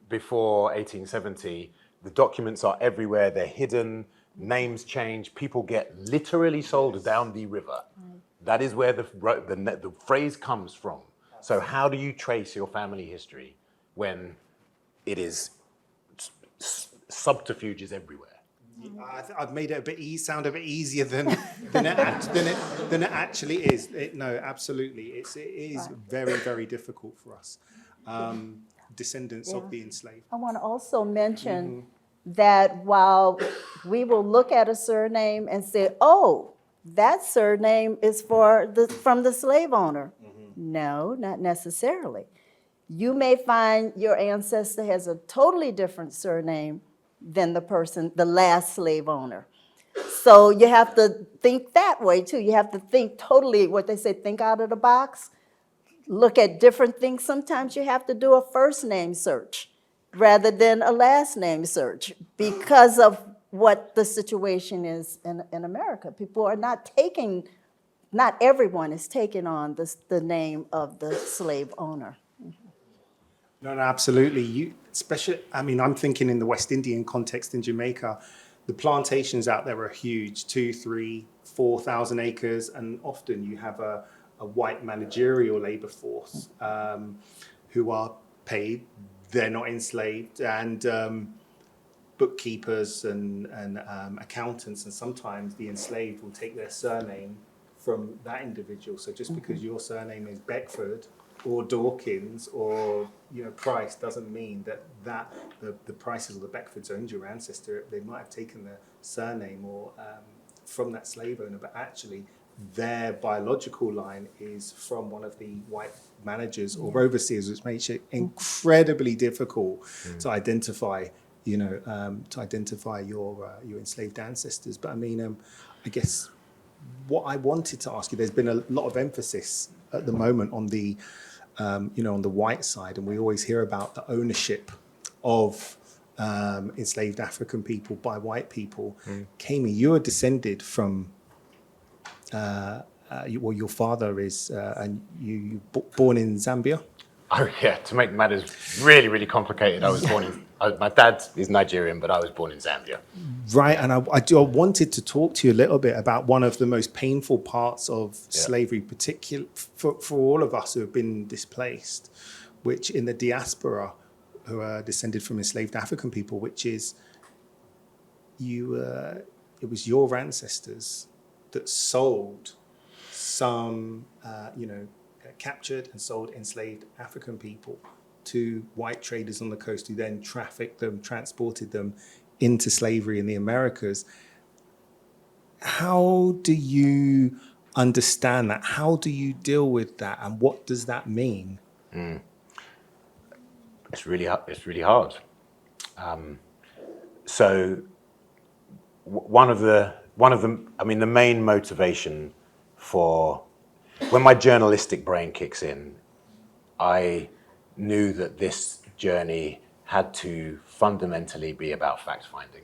before 1870. The documents are everywhere, they're hidden, names change, people get literally sold down the river. That is where the phrase comes from. So how do you trace your family history when it is subterfuges everywhere? I've made it sound a bit easier than it actually is. No, absolutely, it is very, very difficult for us, descendants of the enslaved. I want to also mention that while we will look at a surname and say, oh, that surname is from the slave owner. No, not necessarily. You may find your ancestor has a totally different surname than the last slave owner. So you have to think that way too. You have to think totally, what they say, think out of the box. Look at different things. Sometimes you have to do a first name search rather than a last name search because of what the situation is in America. People are not everyone is taking on the name of the slave owner. No, absolutely. Especially, I mean, I'm thinking in the West Indian context in Jamaica, the plantations out there are huge, 2, 3, 4,000 acres, and often you have a white managerial labor force who are paid. They're not enslaved, and bookkeepers and accountants, and sometimes the enslaved will take their surname from that individual. So just because your surname is Beckford or Dawkins or Price doesn't mean that the Prices or the Beckfords owned your ancestor. They might have taken the surname or from that slave owner, but actually their biological line is from one of the white managers or overseers, which makes it incredibly difficult to identify. To identify your enslaved ancestors. But I mean, I guess what I wanted to ask you, there's been a lot of emphasis at the moment on the, on the white side, and we always hear about the ownership of enslaved African people by white people. Keme, you are descended from, your father is, and you born in Zambia? Oh yeah, to make matters really, really complicated, I was born in, my dad is Nigerian, but I was born in Zambia. Right, and I wanted to talk to you a little bit about one of the most painful parts of slavery, particularly for all of us who have been displaced, which in the diaspora, who are descended from enslaved African people, which is it was your ancestors that sold some, captured and sold enslaved African people to white traders on the coast, who then trafficked them, transported them into slavery in the Americas. How do you understand that? How do you deal with that? And what does that mean? It's really hard. So one of the, I mean, the main motivation for, when my journalistic brain kicks in, I knew that this journey had to fundamentally be about fact-finding,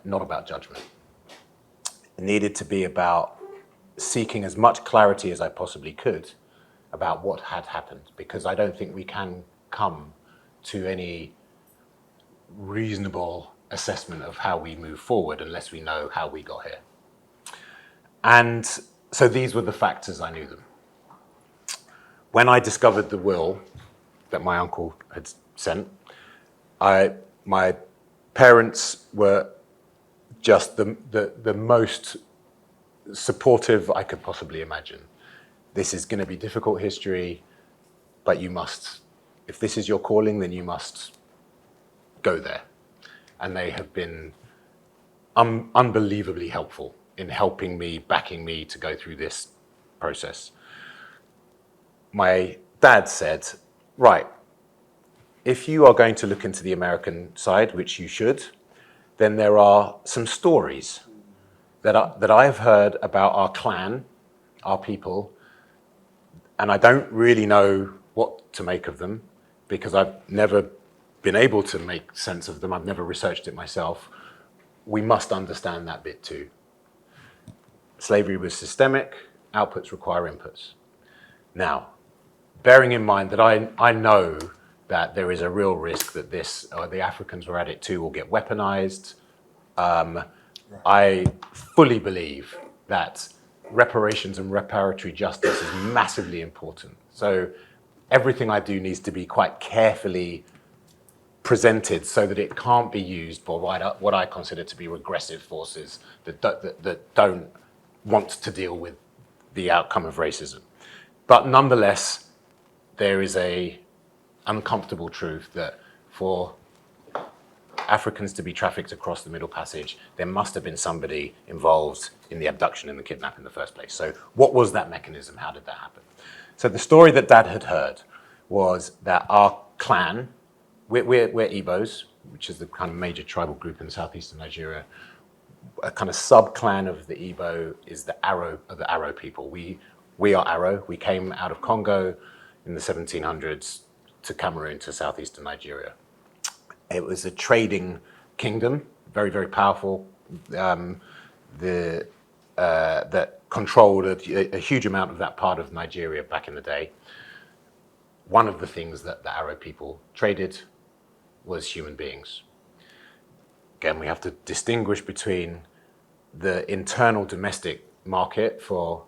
not about judgment. It needed to be about seeking as much clarity as I possibly could about what had happened, because I don't think we can come to any reasonable assessment of how we move forward unless we know how we got here. And so these were the factors, I knew them. When I discovered the will that my uncle had sent, my parents were just the most supportive I could possibly imagine. This is going to be difficult history, but you must, if this is your calling, then you must go there. And they have been unbelievably helpful in helping me, backing me to go through this process. My dad said, right, if you are going to look into the American side, which you should, then there are some stories that I've heard about our clan, our people, and I don't really know what to make of them because I've never been able to make sense of them. I've never researched it myself. We must understand that bit too. Slavery was systemic, outputs require inputs. Now, bearing in mind that I know that there is a real risk that this, or the Africans were at it too, will get weaponized. I fully believe that reparations and reparatory justice is massively important. So everything I do needs to be quite carefully presented so that it can't be used for what I consider to be regressive forces that don't want to deal with the outcome of racism. But nonetheless, there is a uncomfortable truth that for Africans to be trafficked across the Middle Passage, there must have been somebody involved in the abduction and the kidnapping in the first place. So what was that mechanism? How did that happen? So the story that Dad had heard was that our clan, we're Igbos, which is the kind of major tribal group in southeastern Nigeria. A kind of sub-clan of the Igbo is the Arrow people. We are Arrow. We came out of Congo in the 1700s to Cameroon, to southeastern Nigeria. It was a trading kingdom, very, very powerful, that controlled a huge amount of that part of Nigeria back in the day. One of the things that the Arrow people traded was human beings. again, we have to distinguish between the internal domestic market for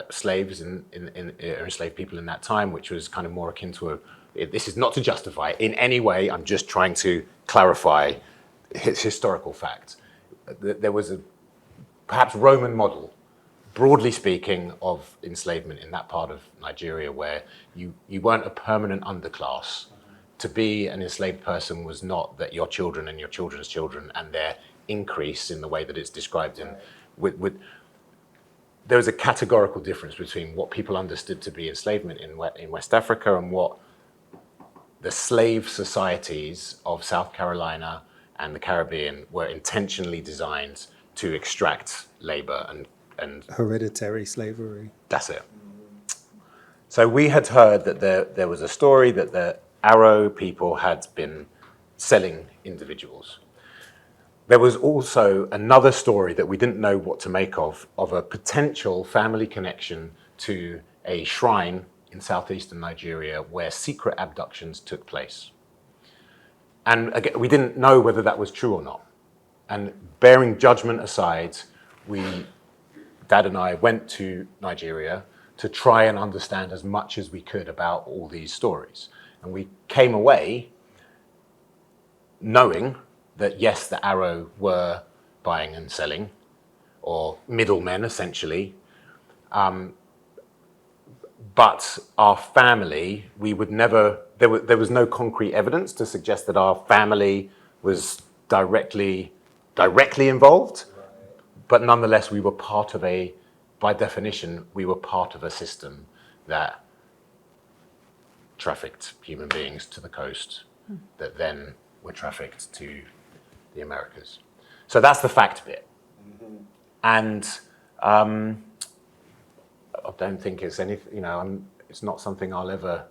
slaves or enslaved people in that time, which was kind of more akin to this is not to justify in any way, I'm just trying to clarify historical fact. There was a perhaps Roman model, broadly speaking, of enslavement in that part of Nigeria where you weren't a permanent underclass. To be an enslaved person was not that your children and your children's children and their increase in the way that it's described in. There was a categorical difference between what people understood to be enslavement in West Africa and what the slave societies of South Carolina and the Caribbean were intentionally designed to extract labor and Hereditary slavery. that's it. So we had heard that there was a story that the Arrow people had been selling individuals. There was also another story that we didn't know what to make of a potential family connection to a shrine in southeastern Nigeria where secret abductions took place. And again, we didn't know whether that was true or not. And bearing judgment aside, Dad and I went to Nigeria to try and understand as much as we could about all these stories. And we came away knowing that yes, the Arrow were buying and selling, or middlemen essentially. But our family, we would never, there was no concrete evidence to suggest that our family was directly involved. But nonetheless, we were part of by definition, we were part of a system that trafficked human beings to the coast that then were trafficked to the Americas. So that's the fact bit. Mm-hmm. And I don't think it's anything, it's not something I'll ever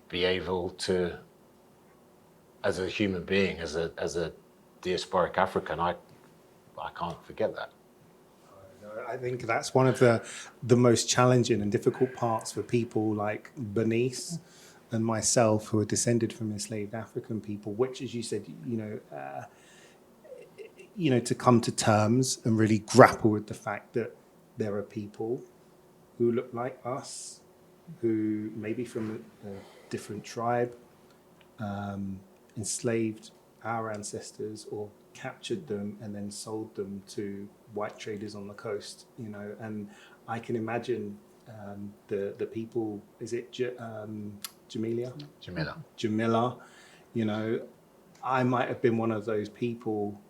be able to, as a human being, as a diasporic African, I can't forget that. I think that's one of the most challenging and difficult parts for people like Bernice and myself, who are descended from enslaved African people, which, as you said, to come to terms and really grapple with the fact that there are people who look like us, who maybe from a different tribe, enslaved our ancestors or captured them and then sold them to white traders on the coast, and I can imagine the people, is it Jamila? Jamila, I might have been one of those people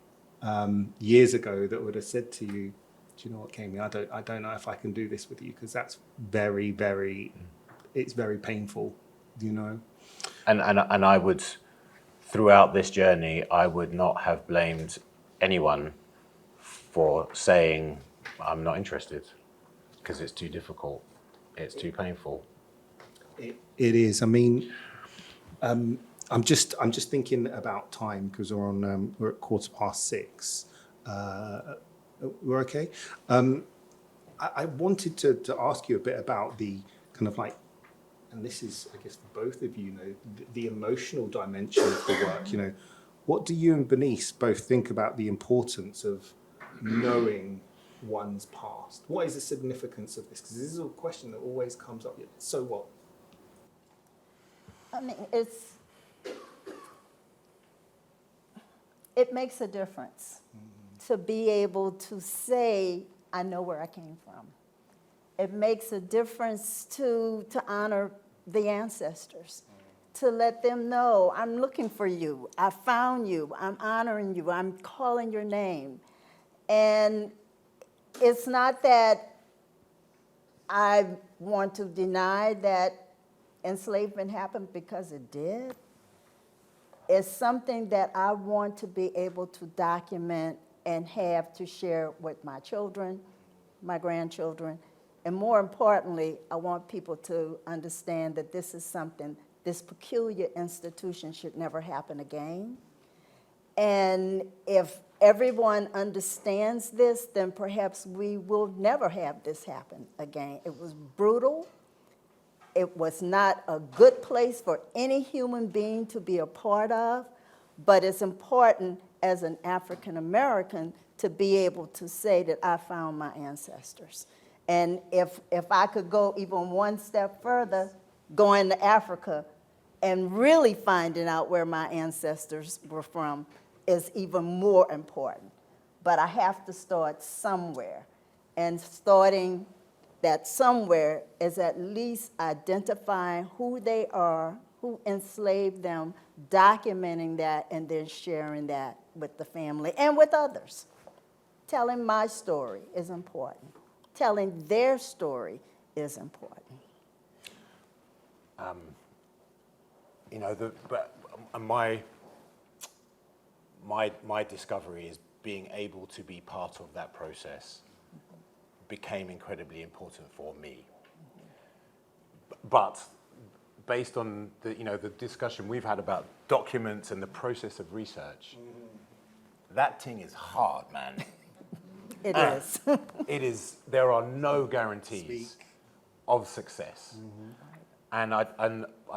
years ago that would have said to you, do you know what, Keme, I don't know if I can do this with you, because that's very, very, it's very painful, And I would, throughout this journey, I would not have blamed anyone for saying, I'm not interested, because it's too difficult, it's too painful. It is. I mean, I'm just thinking about time, because we're at 6:15. We're okay. I wanted to ask you a bit about the kind of like, and this is, I guess, for both of you, the emotional dimension of the work. What do you and Bernice both think about the importance of knowing one's past? What is the significance of this? Because this is a question that always comes up. So what? I mean, it makes a difference to be able to say, I know where I came from. It makes a difference to honor the ancestors, to let them know, I'm looking for you, I found you, I'm honoring you, I'm calling your name. And it's not that I want to deny that enslavement happened, because it did. It's something that I want to be able to document and have to share with my children, my grandchildren, and more importantly, I want people to understand that this is something, this peculiar institution should never happen again. And if everyone understands this, then perhaps we will never have this happen again. It was brutal. It was not a good place for any human being to be a part of, but it's important as an African American to be able to say that I found my ancestors. And if I could go even one step further, going to Africa and really finding out where my ancestors were from is even more important. But I have to start somewhere. And starting that somewhere is at least identifying who they are, who enslaved them, documenting that, and then sharing that with the family and with others. Telling my story is important. Telling their story is important. You know, my discovery is being able to be part of that process became incredibly important for me. But based on the discussion we've had about documents and the process of research, that thing is hard, man. It is. It is. There are no guarantees of success. And I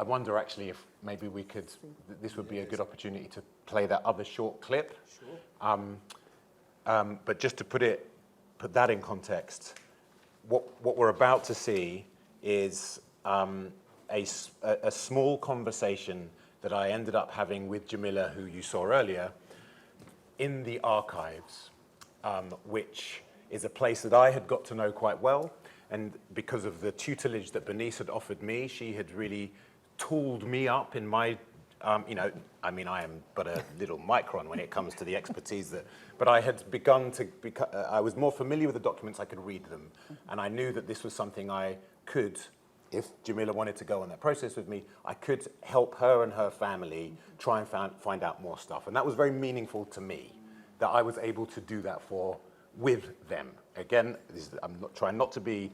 wonder actually if maybe we could, this would be a good opportunity to play that other short clip. Sure. But just to put that in context, what we're about to see is a small conversation that I ended up having with Jamila, who you saw earlier, in the archives, which is a place that I had got to know quite well. And because of the tutelage that Bernice had offered me, she had really tooled me up in my, I am but a little micron when it comes to the expertise but I had begun to, I was more familiar with the documents, I could read them. And I knew that this was something I could, if Jamila wanted to go on that process with me, I could help her and her family try and find out more stuff. And that was very meaningful to me, that I was able to do that with them. Again, I'm not trying not to be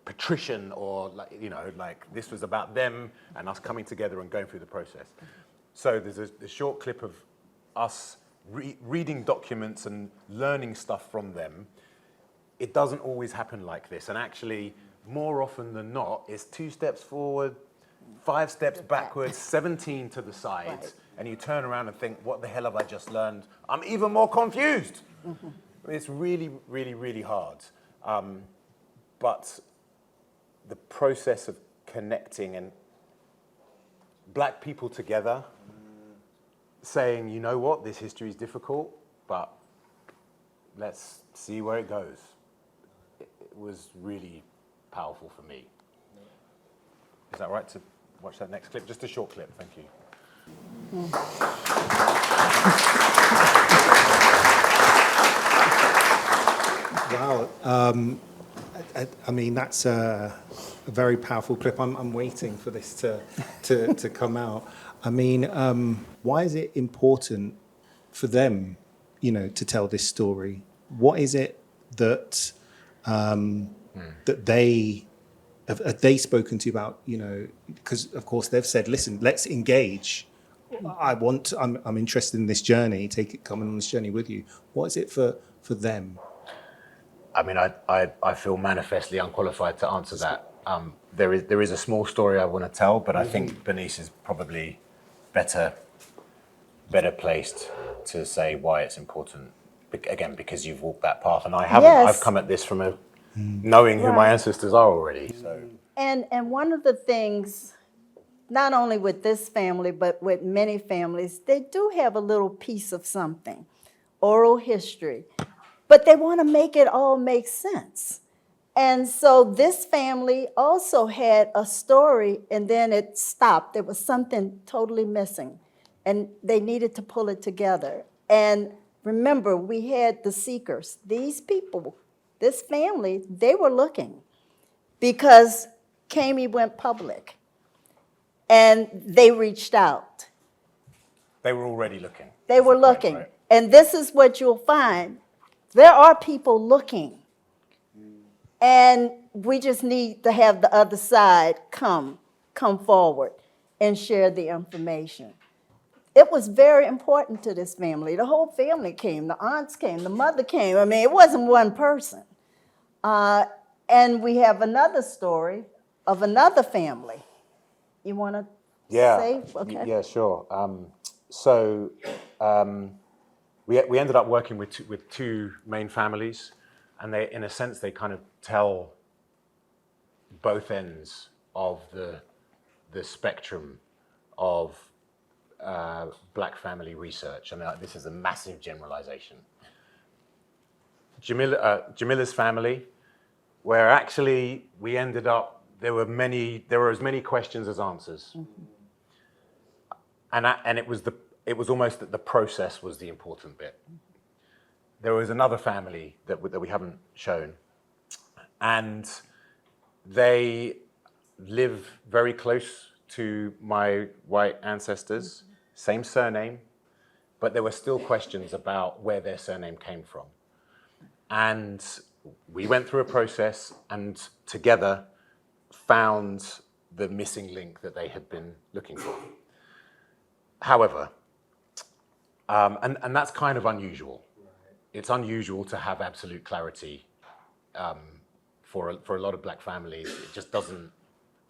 patrician or like this was about them and us coming together and going through the process. So there's a short clip of us reading documents and learning stuff from them. It doesn't always happen like this, and actually, more often than not, it's 2 steps forward, 5 steps backwards, 17 to the side, right. And you turn around and think, what the hell have I just learned? I'm even more confused. It's really, really, really hard. But the process of connecting and black people together, saying, you know what, this history is difficult, but let's see where it goes. It was really powerful for me. Is that right to watch that next clip? Just a short clip, thank you. Wow. I mean, that's a very powerful clip. I'm waiting for this to come out. I mean, why is it important for them, to tell this story? What is it that that they have they spoken to you about? Because of course they've said, "Listen, let's engage. I'm interested in this journey. Coming on this journey with you." What is it for them? I mean, I feel manifestly unqualified to answer that. There is a small story I want to tell, but I think Bernice is probably better placed to say why it's important. Again, because you've walked that path, and I haven't. Yes. I've come at this from knowing who my ancestors are already. So. And one of the things, not only with this family, but with many families, they do have a little piece of something, oral history. But they want to make it all make sense. And so this family also had a story, and then it stopped. There was something totally missing, and they needed to pull it together. And remember, we had the seekers. These people, this family, they were looking because Keme went public, and they reached out. They were already looking. They were looking. Right. And this is what you'll find. There are people looking, and we just need to have the other side come forward and share the information. It was very important to this family. The whole family came. The aunts came. The mother came. I mean, it wasn't one person. And we have another story of another family. You want to say? Okay. Yeah, sure. So we ended up working with two main families, and they, in a sense, they kind of tell both ends of the spectrum of black family research. I mean, this is a massive generalization. Jamila's family, where actually we ended up, there were as many questions as answers. And it was almost that the process was the important bit. There was another family that we haven't shown, and they live very close to my white ancestors, same surname, but there were still questions about where their surname came from. And we went through a process and together found the missing link that they had been looking for. However, and that's kind of unusual. It's unusual to have absolute clarity for a lot of black families. It just doesn't,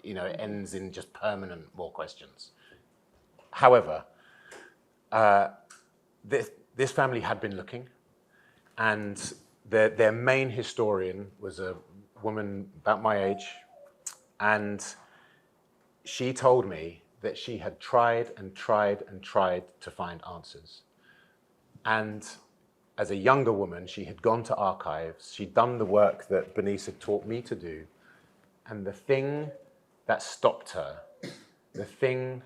it ends in just permanent more questions. However, this family had been looking, and their main historian was a woman about my age, and she told me that she had tried and tried and tried to find answers. And as a younger woman, she had gone to archives, she'd done the work that Bernice had taught me to do, and the thing that stopped her, the thing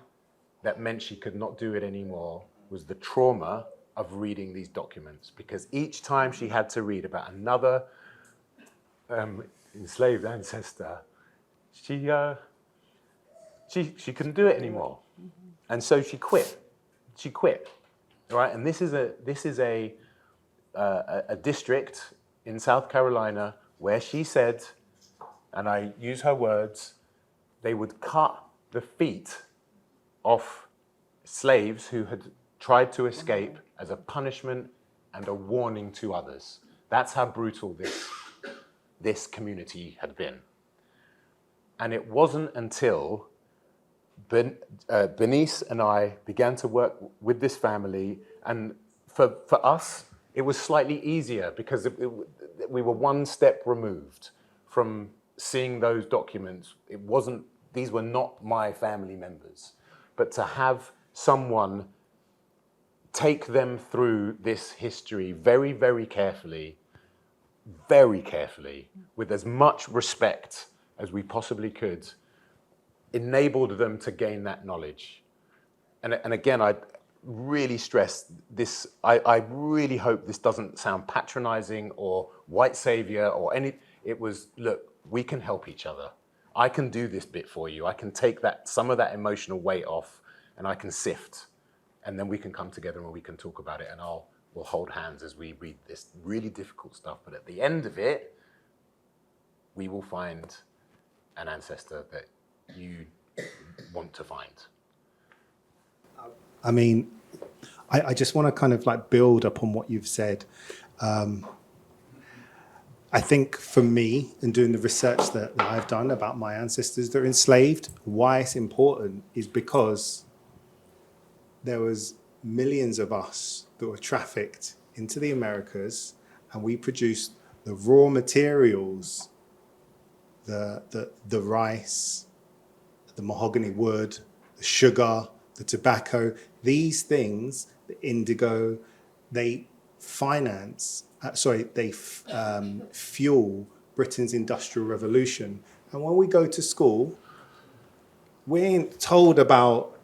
that meant she could not do it anymore, was the trauma of reading these documents. Because each time she had to read about another enslaved ancestor, she couldn't do it anymore. And so she quit. Right? And this is a district in South Carolina where she said, and I use her words, they would cut the feet off slaves who had tried to escape as a punishment and a warning to others. That's how brutal this community had been. And it wasn't until Bernice and I began to work with this family, and for us, it was slightly easier because we were one step removed from seeing those documents. These were not my family members, but to have someone take them through this history very, very carefully, with as much respect as we possibly could, enabled them to gain that knowledge. And again, I really stress this, I really hope this doesn't sound patronizing or white savior or any, it was, look, we can help each other. I can do this bit for you. I can take some of that emotional weight off, and I can sift, and then we can come together and we can talk about it, and we'll hold hands as we read this really difficult stuff. But at the end of it, we will find an ancestor that you want to find. I mean, I just want to kind of like build upon what you've said. I think for me, in doing the research that I've done about my ancestors that are enslaved, why it's important is because there was millions of us that were trafficked into the Americas, and we produced the raw materials, the rice, the mahogany wood, the sugar, the tobacco, these things, the indigo, they fuel Britain's Industrial Revolution. And when we go to school, we ain't told about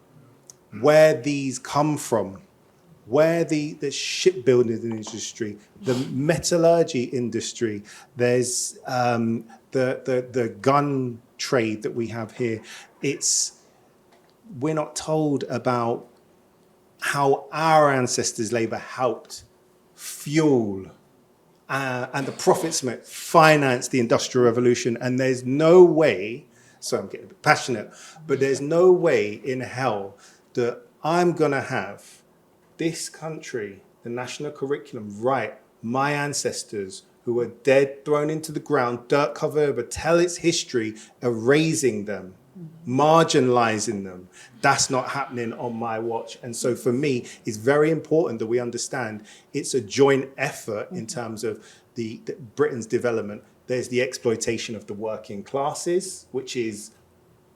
where these come from, where the shipbuilding industry, the metallurgy industry, there's the gun trade that we have here. We're not told about how our ancestors' labor helped fuel and the profits finance the Industrial Revolution. And there's no way, so I'm getting a bit passionate, but there's no way in hell that I'm gonna have this country, the national curriculum, write my ancestors who were dead, thrown into the ground, dirt covered over, tell its history, erasing them. marginalizing them. That's not happening on my watch. And so for me, it's very important that we understand it's a joint effort in terms of the Britain's development. There's the exploitation of the working classes, which is,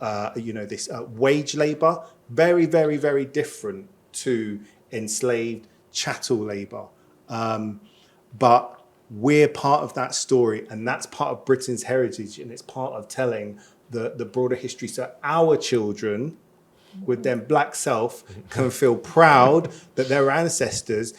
this wage labor, very, very, very different to enslaved chattel labor. But we're part of that story, and that's part of Britain's heritage, and it's part of telling the broader history. So our children, with their black self, can feel proud that their ancestors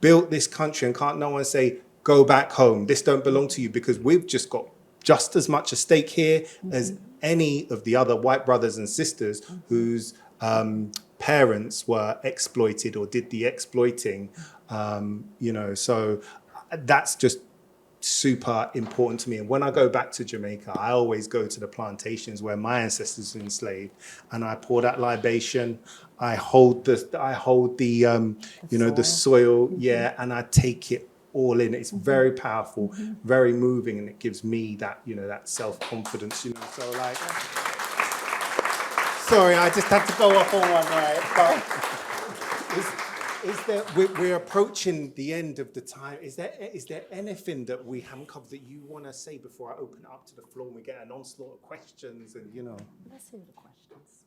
built this country, and can't no one say, go back home, this don't belong to you, because we've just got just as much a stake here as any of the other white brothers and sisters whose parents were exploited or did the exploiting. So that's just super important to me. And when I go back to Jamaica, I always go to the plantations where my ancestors were enslaved, and I pour that libation. I hold the soil, and I take it all in. It's very powerful, very moving, and it gives me that, that self-confidence, so like, sorry, I just had to go off on one, right? But we're approaching the end of the time. Is there anything that we haven't covered that you want to say before I open it up to the floor and we get an onslaught of questions and, Let's hear the questions.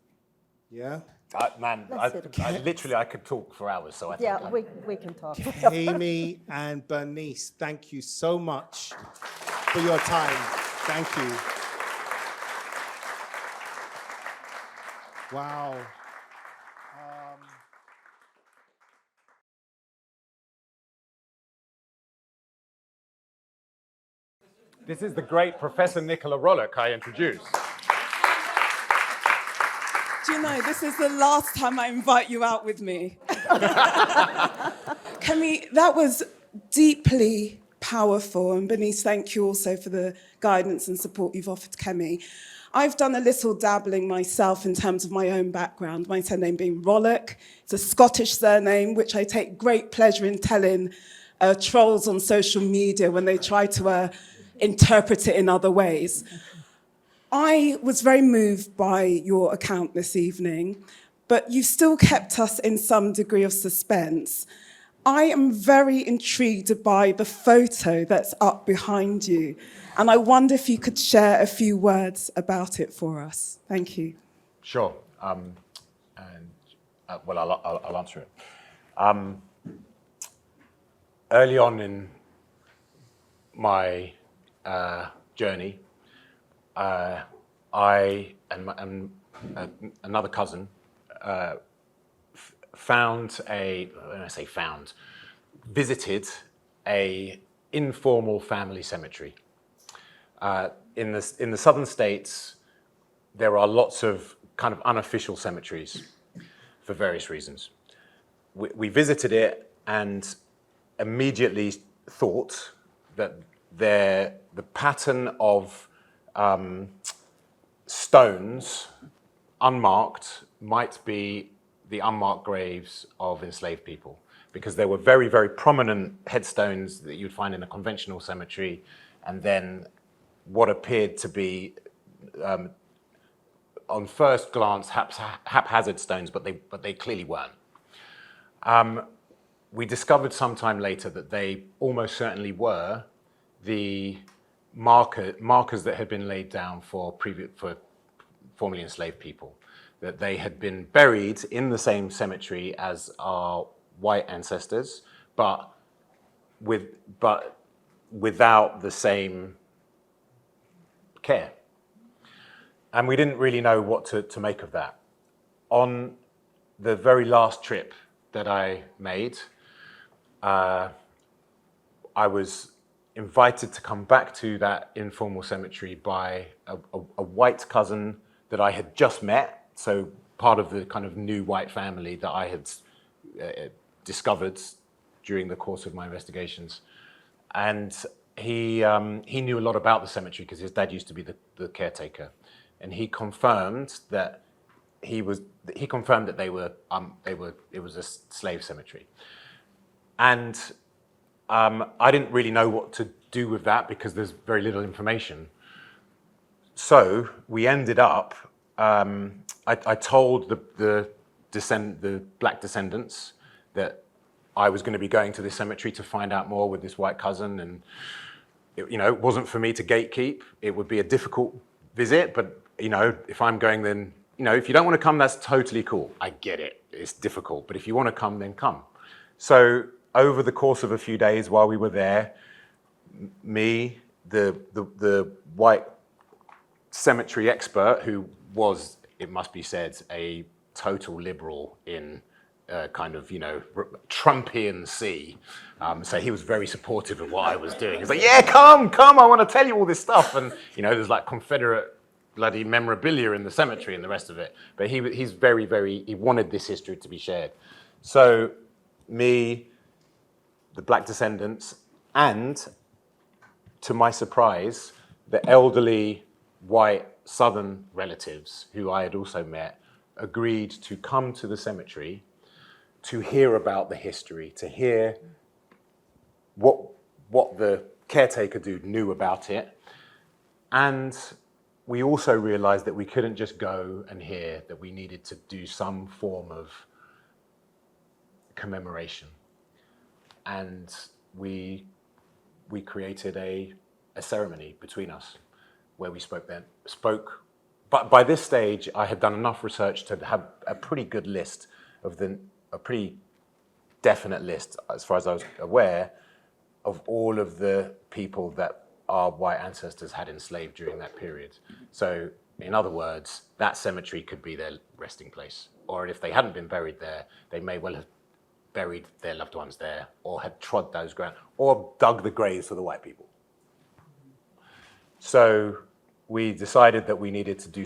Yeah? I could talk for hours, so I think Yeah, we can talk. Keme and Bernice, thank you so much for your time. Thank you. Wow. This is the great Professor Nicola Rollock I introduced. Do you know, this is the last time I invite you out with me. Keme, that was deeply powerful. And Bernice, thank you also for the guidance and support you've offered Keme. I've done a little dabbling myself in terms of my own background, my surname being Rollock. It's a Scottish surname, which I take great pleasure in telling trolls on social media when they try to interpret it in other ways. I was very moved by your account this evening, but you still kept us in some degree of suspense. I am very intrigued by the photo that's up behind you, and I wonder if you could share a few words about it for us. Thank you. Sure. I'll answer it. Early on in my journey, I and another cousin visited a informal family cemetery. In the southern states, there are lots of kind of unofficial cemeteries for various reasons. We visited it and immediately thought that the pattern of stones, unmarked, might be the unmarked graves of enslaved people, because there were very, very prominent headstones that you'd find in a conventional cemetery, and then what appeared to be, on first glance, haphazard stones, but they clearly weren't. We discovered sometime later that they almost certainly were the markers that had been laid down for formerly enslaved people, that they had been buried in the same cemetery as our white ancestors, but without the same care. And we didn't really know what to make of that. On the very last trip that I made, I was invited to come back to that informal cemetery by a white cousin that I had just met, so part of the kind of new white family that I had discovered during the course of my investigations. And he knew a lot about the cemetery because his dad used to be the caretaker, and he confirmed that it was a slave cemetery. And I didn't really know what to do with that because there's very little information. So we ended up I told the black descendants that I was going to be going to this cemetery to find out more with this white cousin, and it wasn't for me to gatekeep. It would be a difficult visit, but if I'm going, then if you don't want to come, that's totally cool. I get it. It's difficult, but if you want to come, then come. So over the course of a few days while we were there, me, the white cemetery expert, who was, it must be said, a total liberal in kind of, Trumpian sea. So he was very supportive of what I was doing. He's like, yeah, come, I want to tell you all this stuff. And, there's like Confederate bloody memorabilia in the cemetery and the rest of it. But he's very, he wanted this history to be shared. So me, the black descendants, and to my surprise, the elderly white Southern relatives who I had also met agreed to come to the cemetery to hear about the history, to hear what the caretaker dude knew about it. And we also realized that we couldn't just go and hear, that we needed to do some form of commemoration. And we created a ceremony between us where we spoke. But by this stage, I had done enough research to have a pretty good list of a pretty definite list, as far as I was aware, of all of the people that our white ancestors had enslaved during that period. So, in other words, that cemetery could be their resting place. Or if they hadn't been buried there, they may well have buried their loved ones there, or had trod those ground, or dug the graves for the white people. So we decided that we needed to do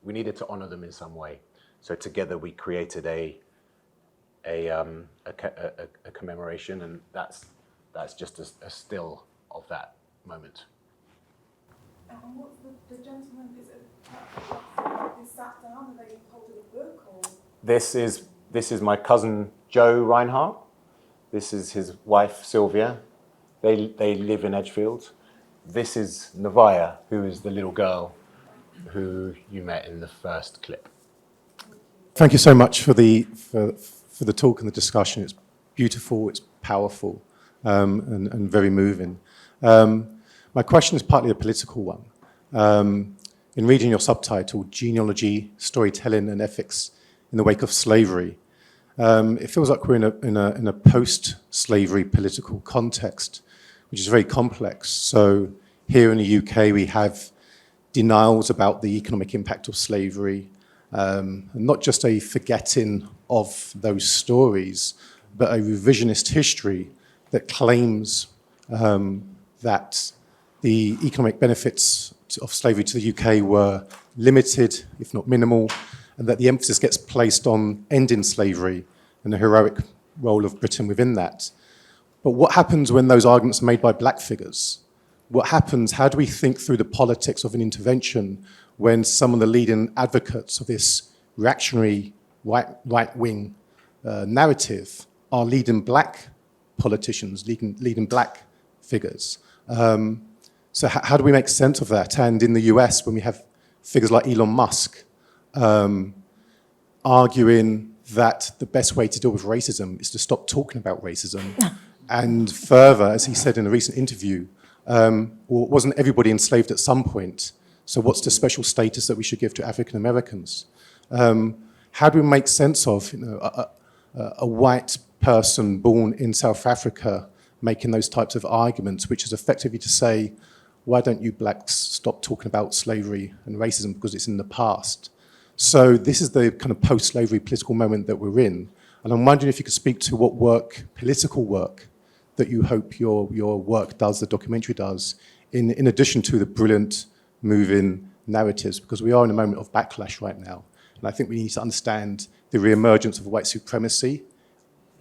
we needed to honor them in some way. So together we created a commemoration, and that's just a still of that moment. And what's the gentleman, is sat down, are they holding a book, or? This is my cousin Joe Reinhardt. This is his wife Sylvia. They live in Edgefield. This is Navaya, who is the little girl who you met in the first clip. Thank you so much for the talk and the discussion. It's beautiful, it's powerful, and very moving. My question is partly a political one. In reading your subtitle, Genealogy, Storytelling and Ethics in the Wake of Slavery, it feels like we're in a post-slavery political context, which is very complex. So here in the UK, we have denials about the economic impact of slavery, and not just a forgetting of those stories, but a revisionist history that claims that the economic benefits of slavery to the UK were limited, if not minimal, and that the emphasis gets placed on ending slavery and the heroic role of Britain within that. But what happens when those arguments are made by black figures? What happens, how do we think through the politics of an intervention when some of the leading advocates of this reactionary right-wing narrative are leading black politicians, leading black figures? So how do we make sense of that? And in the US, when we have figures like Elon Musk arguing that the best way to deal with racism is to stop talking about racism, and further, as he said in a recent interview, wasn't everybody enslaved at some point? So what's the special status that we should give to African Americans? How do we make sense of a white person born in South Africa making those types of arguments, which is effectively to say, why don't you blacks stop talking about slavery and racism because it's in the past? So this is the kind of post-slavery political moment that we're in. And I'm wondering if you could speak to what work, political work, that you hope your work does, the documentary does, in addition to the brilliant, moving narratives, because we are in a moment of backlash right now. And I think we need to understand the re-emergence of white supremacy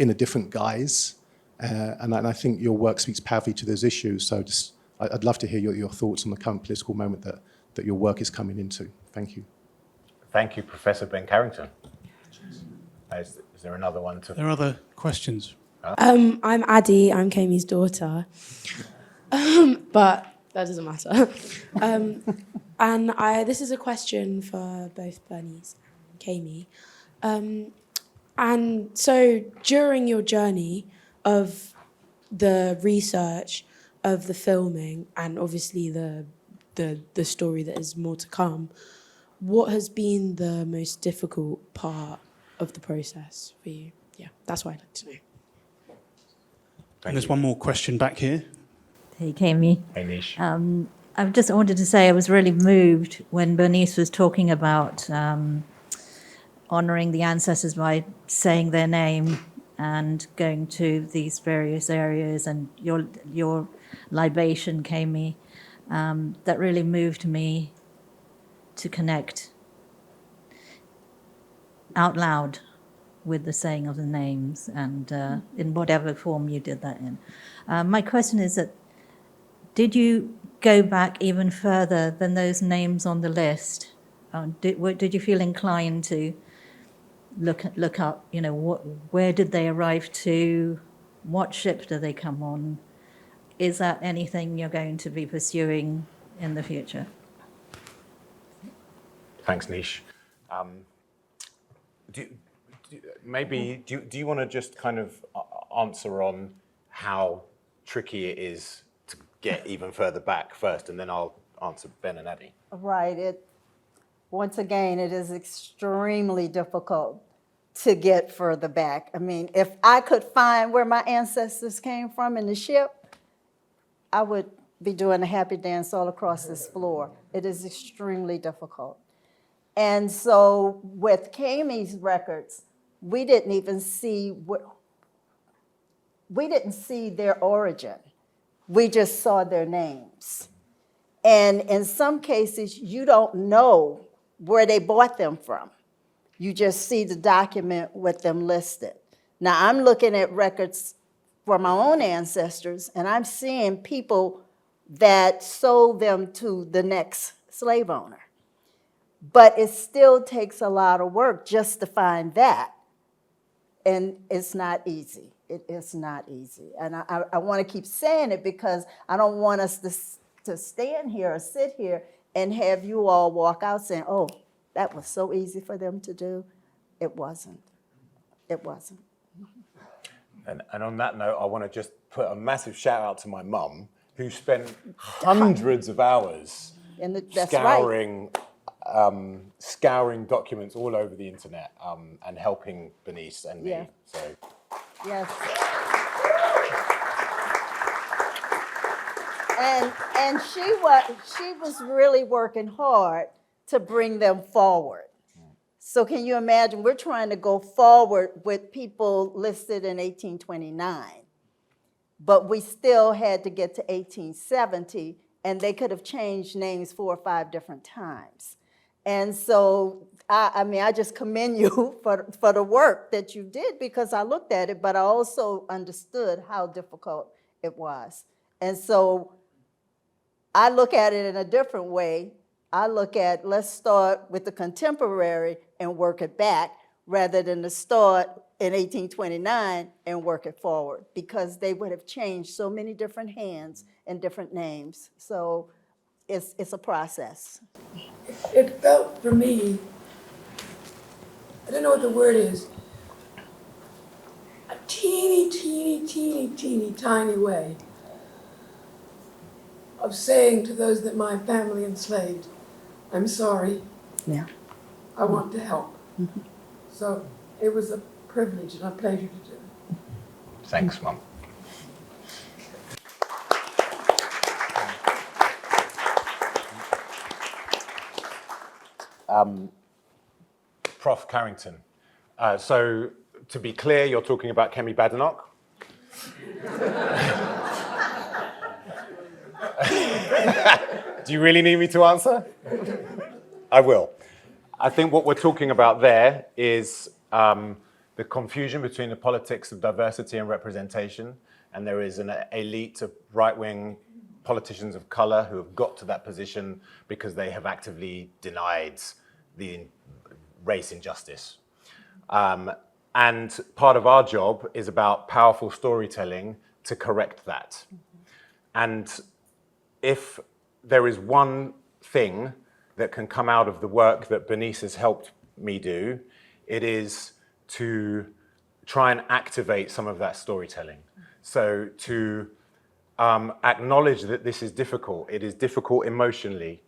in a different guise. And I think your work speaks powerfully to those issues. So I'd love to hear your thoughts on the current political moment that your work is coming into. Thank you. Thank you, Professor Ben Carrington. Is there another one to... There are other questions. I'm Addie, I'm Keme's daughter, but that doesn't matter. And this is a question for both Bernice and Keme. And so during your journey of the research, of the filming, and obviously the story that is more to come, what has been the most difficult part of the process for you? Yeah, that's what I'd like to know. And there's one more question back here. Hey, Keme. Hey, Nish. I just wanted to say I was really moved when Bernice was talking about honouring the ancestors by saying their name and going to these various areas, and your libation, Keme, that really moved me to connect out loud with the saying of the names, and in whatever form you did that in. My question is that, did you go back even further than those names on the list? Did you feel inclined to look up, where did they arrive to? What ship do they come on? Is that anything you're going to be pursuing in the future? Thanks, Nish. Do you want to just kind of answer on how tricky it is to get even further back first, and then I'll answer Ben and Addie. Right. Once again, it is extremely difficult to get further back. I mean, if I could find where my ancestors came from in the ship, I would be doing a happy dance all across this floor. It is extremely difficult. And so with Keme's records, we didn't even see their origin. We just saw their names. And in some cases, you don't know where they bought them from. You just see the document with them listed. Now, I'm looking at records for my own ancestors, and I'm seeing people that sold them to the next slave owner. But it still takes a lot of work just to find that. And it's not easy. It is not easy. And I want to keep saying it because I don't want us to stand here or sit here and have you all walk out saying, oh, that was so easy for them to do. It wasn't. It wasn't. And on that note, I want to just put a massive shout out to my mum, who spent hundreds of hours That's right. scouring documents all over the internet and helping Bernice and me. Yeah. So. Yes. And she was really working hard to bring them forward. So can you imagine, we're trying to go forward with people listed in 1829, but we still had to get to 1870, and they could have changed names 4 or 5 different times. And so, I just commend you for the work that you did, because I looked at it, but I also understood how difficult it was. And so I look at it in a different way. I look at, let's start with the contemporary and work it back, rather than to start in 1829 and work it forward, because they would have changed so many different hands and different names. So it's a process. It felt for me, I don't know what the word is, a teeny, teeny, teeny, teeny, tiny way of saying to those that my family enslaved, I'm sorry. Yeah. I want to help. Mm-hmm. So it was a privilege and a pleasure to do. Thanks, Mum. Prof. Carrington. So to be clear, you're talking about Keme Badenoch? Do you really need me to answer? I will. I think what we're talking about there is the confusion between the politics of diversity and representation, and there is an elite of right-wing politicians of color who have got to that position because they have actively denied the race injustice. And part of our job is about powerful storytelling to correct that. And if there is one thing that can come out of the work that Bernice has helped me do. It is to try and activate some of that storytelling. So to acknowledge that this is difficult. It is difficult emotionally,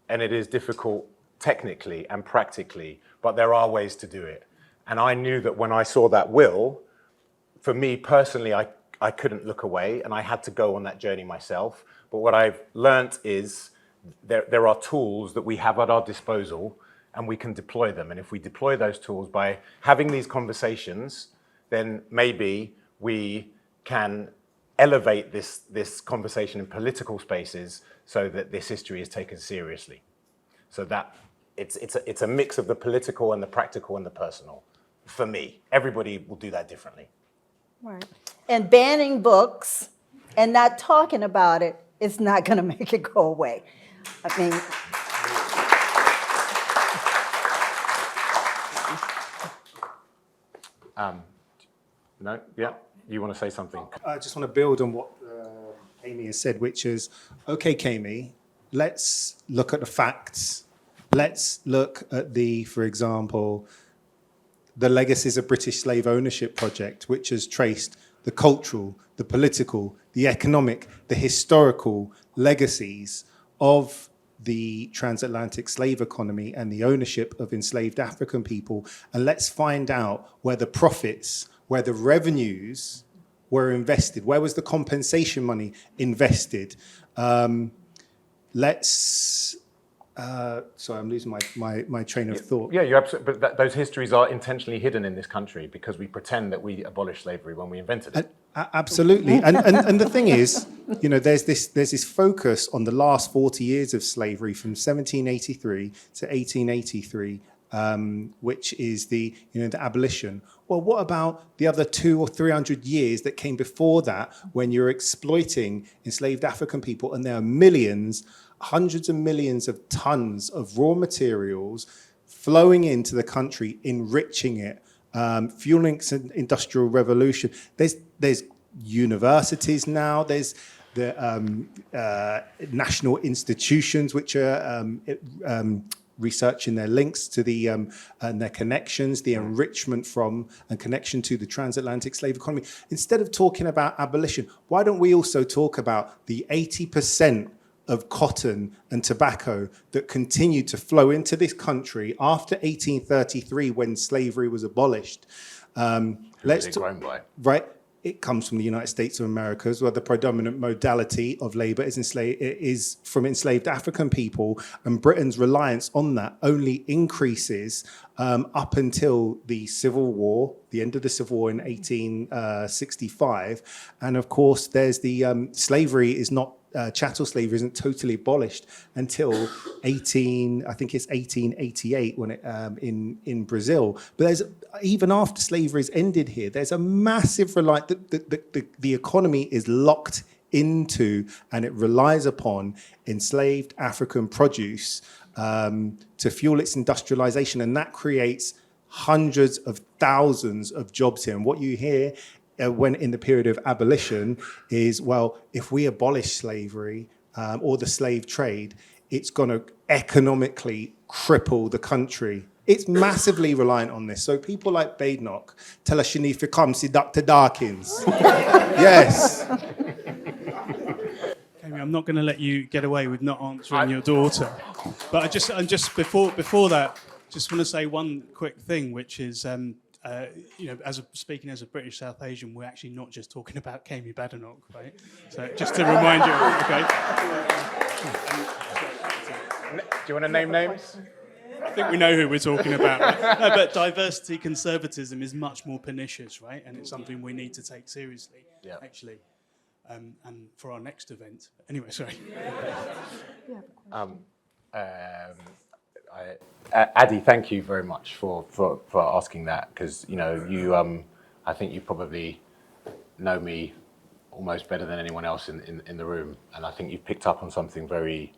and it is difficult technically and practically, but there are ways to do it. And I knew that when I saw that will, for me personally, I couldn't look away, and I had to go on that journey myself. But what I've learnt is there are tools that we have at our disposal, and we can deploy them. And if we deploy those tools by having these conversations, then maybe we can elevate this conversation in political spaces so that this history is taken seriously. So that it's a mix of the political and the practical and the personal. For me, everybody will do that differently. Right. And banning books and not talking about it is not going to make it go away. I mean, no, yeah, you want to say something? I just want to build on what Keme has said, which is, okay, Keme, let's look at the facts. Let's look at for example, the Legacies of British Slave Ownership project, which has traced the cultural, the political, the economic, the historical legacies of the transatlantic slave economy and the ownership of enslaved African people. And let's find out where the profits, where the revenues were invested, where was the compensation money invested. Sorry, I'm losing my train of thought. Yeah, you're absolutely. But those histories are intentionally hidden in this country because we pretend that we abolished slavery when we invented it. Absolutely, and the thing is, there's this focus on the last 40 years of slavery from 1783 to 1883, which is the abolition. Well, what about the other 200 or 300 years that came before that, when you're exploiting enslaved African people, and there are millions, hundreds of millions of tons of raw materials flowing into the country, enriching it, fueling its industrial revolution. There's universities now. There's the national institutions which are researching their links to and their connections, the enrichment from and connection to the transatlantic slave economy. Instead of talking about abolition, why don't we also talk about the 80% of cotton and tobacco that continued to flow into this country after 1833, when slavery was abolished? Right? It comes from the United States of America, where the predominant modality of labour is from enslaved African people, and Britain's reliance on that only increases up until the Civil War, the end of the Civil War in 1865. And of course, there's slavery is not chattel slavery isn't totally abolished until 1888 when it in Brazil. But there's, even after slavery is ended here, there's a massive reliance. The economy is locked into, and it relies upon, enslaved African produce to fuel its industrialization, and that creates hundreds of thousands of jobs here. And what you hear when in the period of abolition is, well, if we abolish slavery or the slave trade, it's going to economically cripple the country. It's massively reliant on this. So people like Badenoch tell us you need to come see Dr. Darkins. Yes. Keme, I'm not going to let you get away with not answering your daughter. But I just before that, just want to say one quick thing, which is, speaking as a British South Asian, we're actually not just talking about Keme Badenoch, right? So just to remind you, okay? Do you want to name names? I think we know who we're talking about. Right? No, but diversity conservatism is much more pernicious, right? And it's something we need to take seriously, actually. And for our next event. Anyway, sorry. Addy, thank you very much for asking that, because I think you probably know me almost better than anyone else in the room, and I think you've picked up on something very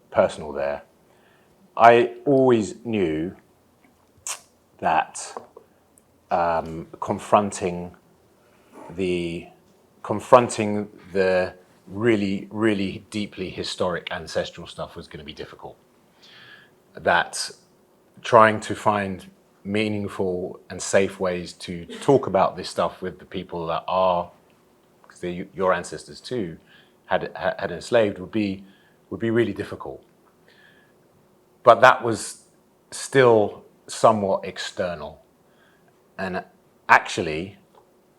personal there. I always knew that confronting the really, really deeply historic ancestral stuff was going to be difficult. That trying to find meaningful and safe ways to talk about this stuff with the people that are, because they're your ancestors too, had enslaved would be really difficult. But that was still somewhat external. And actually,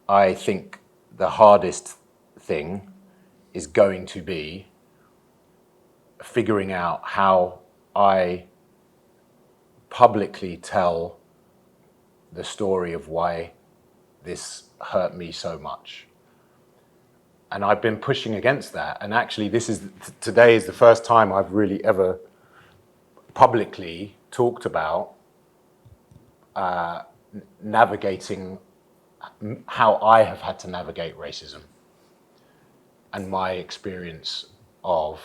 I think the hardest thing is going to be figuring out how I publicly tell the story of why this hurt me so much. And I've been pushing against that. And actually, today is the first time I've really ever publicly talked about navigating how I have had to navigate racism and my experience of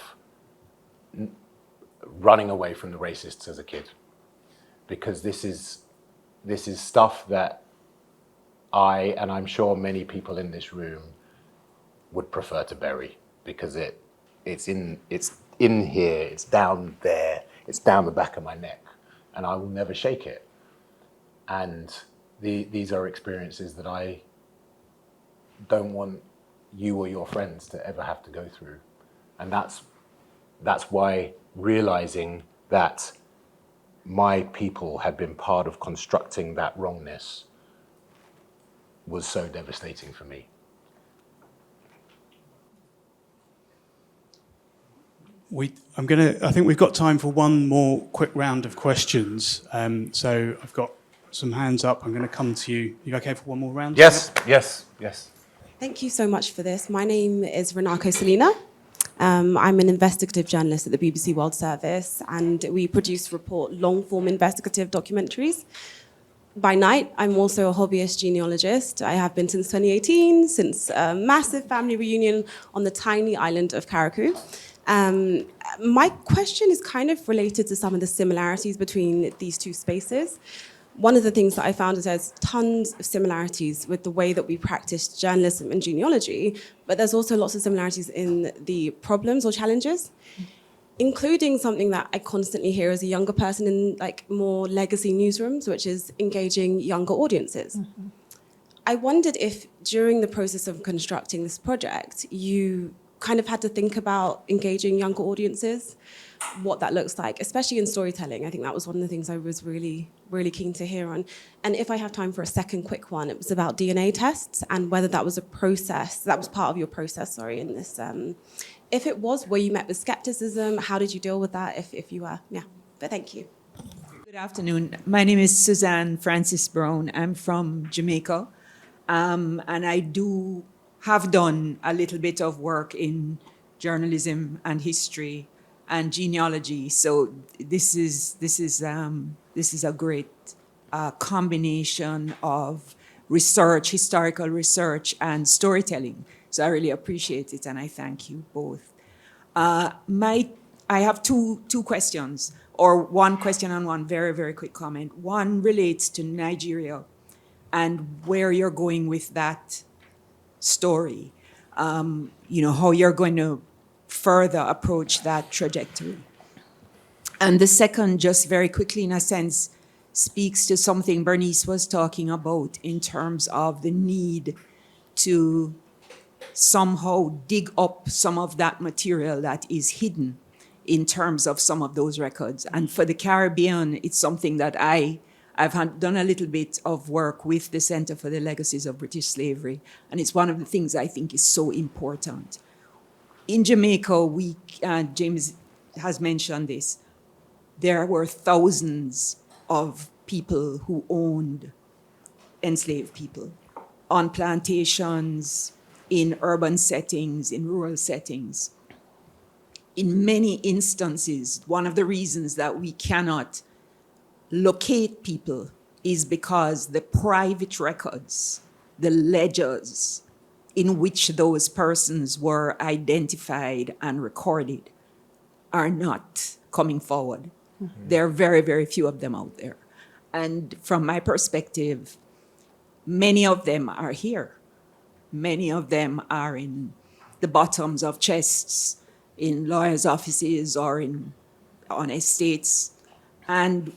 running away from the racists as a kid. Because this is stuff that I, and I'm sure many people in this room, would prefer to bury, because it's in here, it's down there, it's down the back of my neck, and I will never shake it. And these are experiences that I don't want you or your friends to ever have to go through. And that's why realizing that my people had been part of constructing that wrongness was so devastating for me. I think we've got time for one more quick round of questions. So I've got some hands up. I'm going to come to you. You okay for one more round? Yes, yes, yes. Thank you so much for this. My name is Renako Selina. I'm an investigative journalist at the BBC World Service, and we produce long-form investigative documentaries. By night, I'm also a hobbyist genealogist. I have been since 2018, since a massive family reunion on the tiny island of Karakou. My question is kind of related to some of the similarities between these two spaces. One of the things that I found is there's tons of similarities with the way that we practice journalism and genealogy, but there's also lots of similarities in the problems or challenges, including something that I constantly hear as a younger person in like more legacy newsrooms, which is engaging younger audiences. Mm-hmm. I wondered if during the process of constructing this project, you kind of had to think about engaging younger audiences, what that looks like, especially in storytelling. I think that was one of the things I was really, really keen to hear on. And if I have time for a second quick one, it was about DNA tests and whether that was a process, that was part of your process, in this. If it was, were you met with skepticism? How did you deal with that, if you were? Yeah, but thank you. Good afternoon. My name is Suzanne Francis Brown. I'm from Jamaica, and I have done a little bit of work in journalism and history and genealogy. So this is a great combination of research, historical research, and storytelling. So I really appreciate it, and I thank you both. I have two questions, or one question and one very, very quick comment. One relates to Nigeria and where you're going with that story, how you're going to further approach that trajectory. And the second, just very quickly in a sense, speaks to something Bernice was talking about in terms of the need to somehow dig up some of that material that is hidden in terms of some of those records. And for the Caribbean, it's something that I've done a little bit of work with the Center for the Legacies of British Slavery, and it's one of the things I think is so important. In Jamaica, James has mentioned this, there were thousands of people who owned enslaved people on plantations, in urban settings, in rural settings. In many instances, one of the reasons that we cannot locate people is because the private records, the ledgers in which those persons were identified and recorded are not coming forward. Mm-hmm. There are very, very few of them out there. And from my perspective, many of them are here. Many of them are in the bottoms of chests in lawyers' offices or on estates, and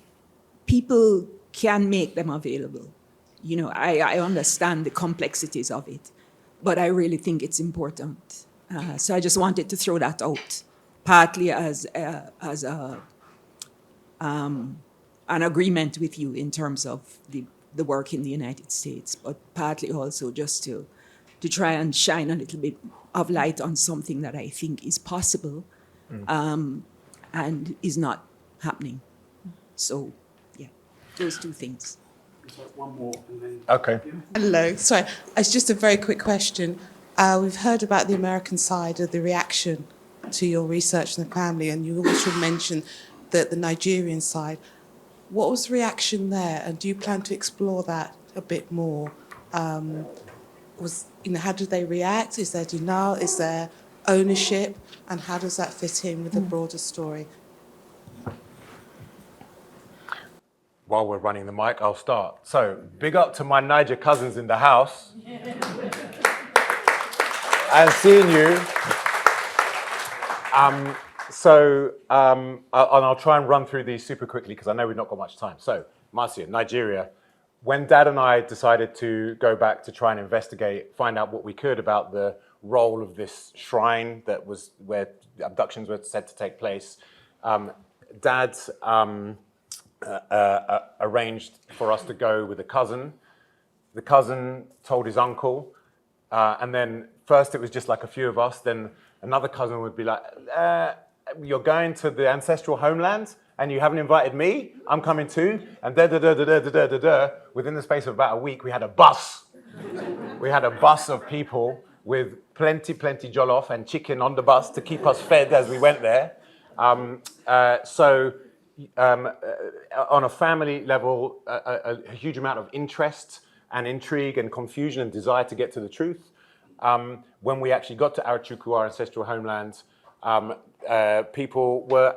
people can make them available. You know, I understand the complexities of it, but I really think it's important. So I just wanted to throw that out, partly as an agreement with you in terms of the work in the United States, but partly also just to try and shine a little bit of light on something that I think is possible and is not happening. So, yeah, those two things. One more. And then... Okay. Hello, sorry, it's just a very quick question. We've heard about the American side of the reaction to your research in the family, and you also mentioned the Nigerian side. What was the reaction there, and do you plan to explore that a bit more? How did they react? Is there denial? Is there ownership? And how does that fit in with the broader story? While we're running the mic, I'll start. So, big up to my Niger cousins in the house. And seeing you. And I'll try and run through these super quickly because I know we've not got much time. So, Marcia, Nigeria. When Dad and I decided to go back to try and investigate, find out what we could about the role of this shrine that was where abductions were said to take place, Dad arranged for us to go with a cousin. The cousin told his uncle, and then first it was just like a few of us, then another cousin would be like, you're going to the ancestral homeland and you haven't invited me? I'm coming too. And within the space of about a week, we had a bus. We had a bus of people with plenty jollof and chicken on the bus to keep us fed as we went there. On a family level, a huge amount of interest and intrigue and confusion and desire to get to the truth. When we actually got to Arachuku, our ancestral homeland, people were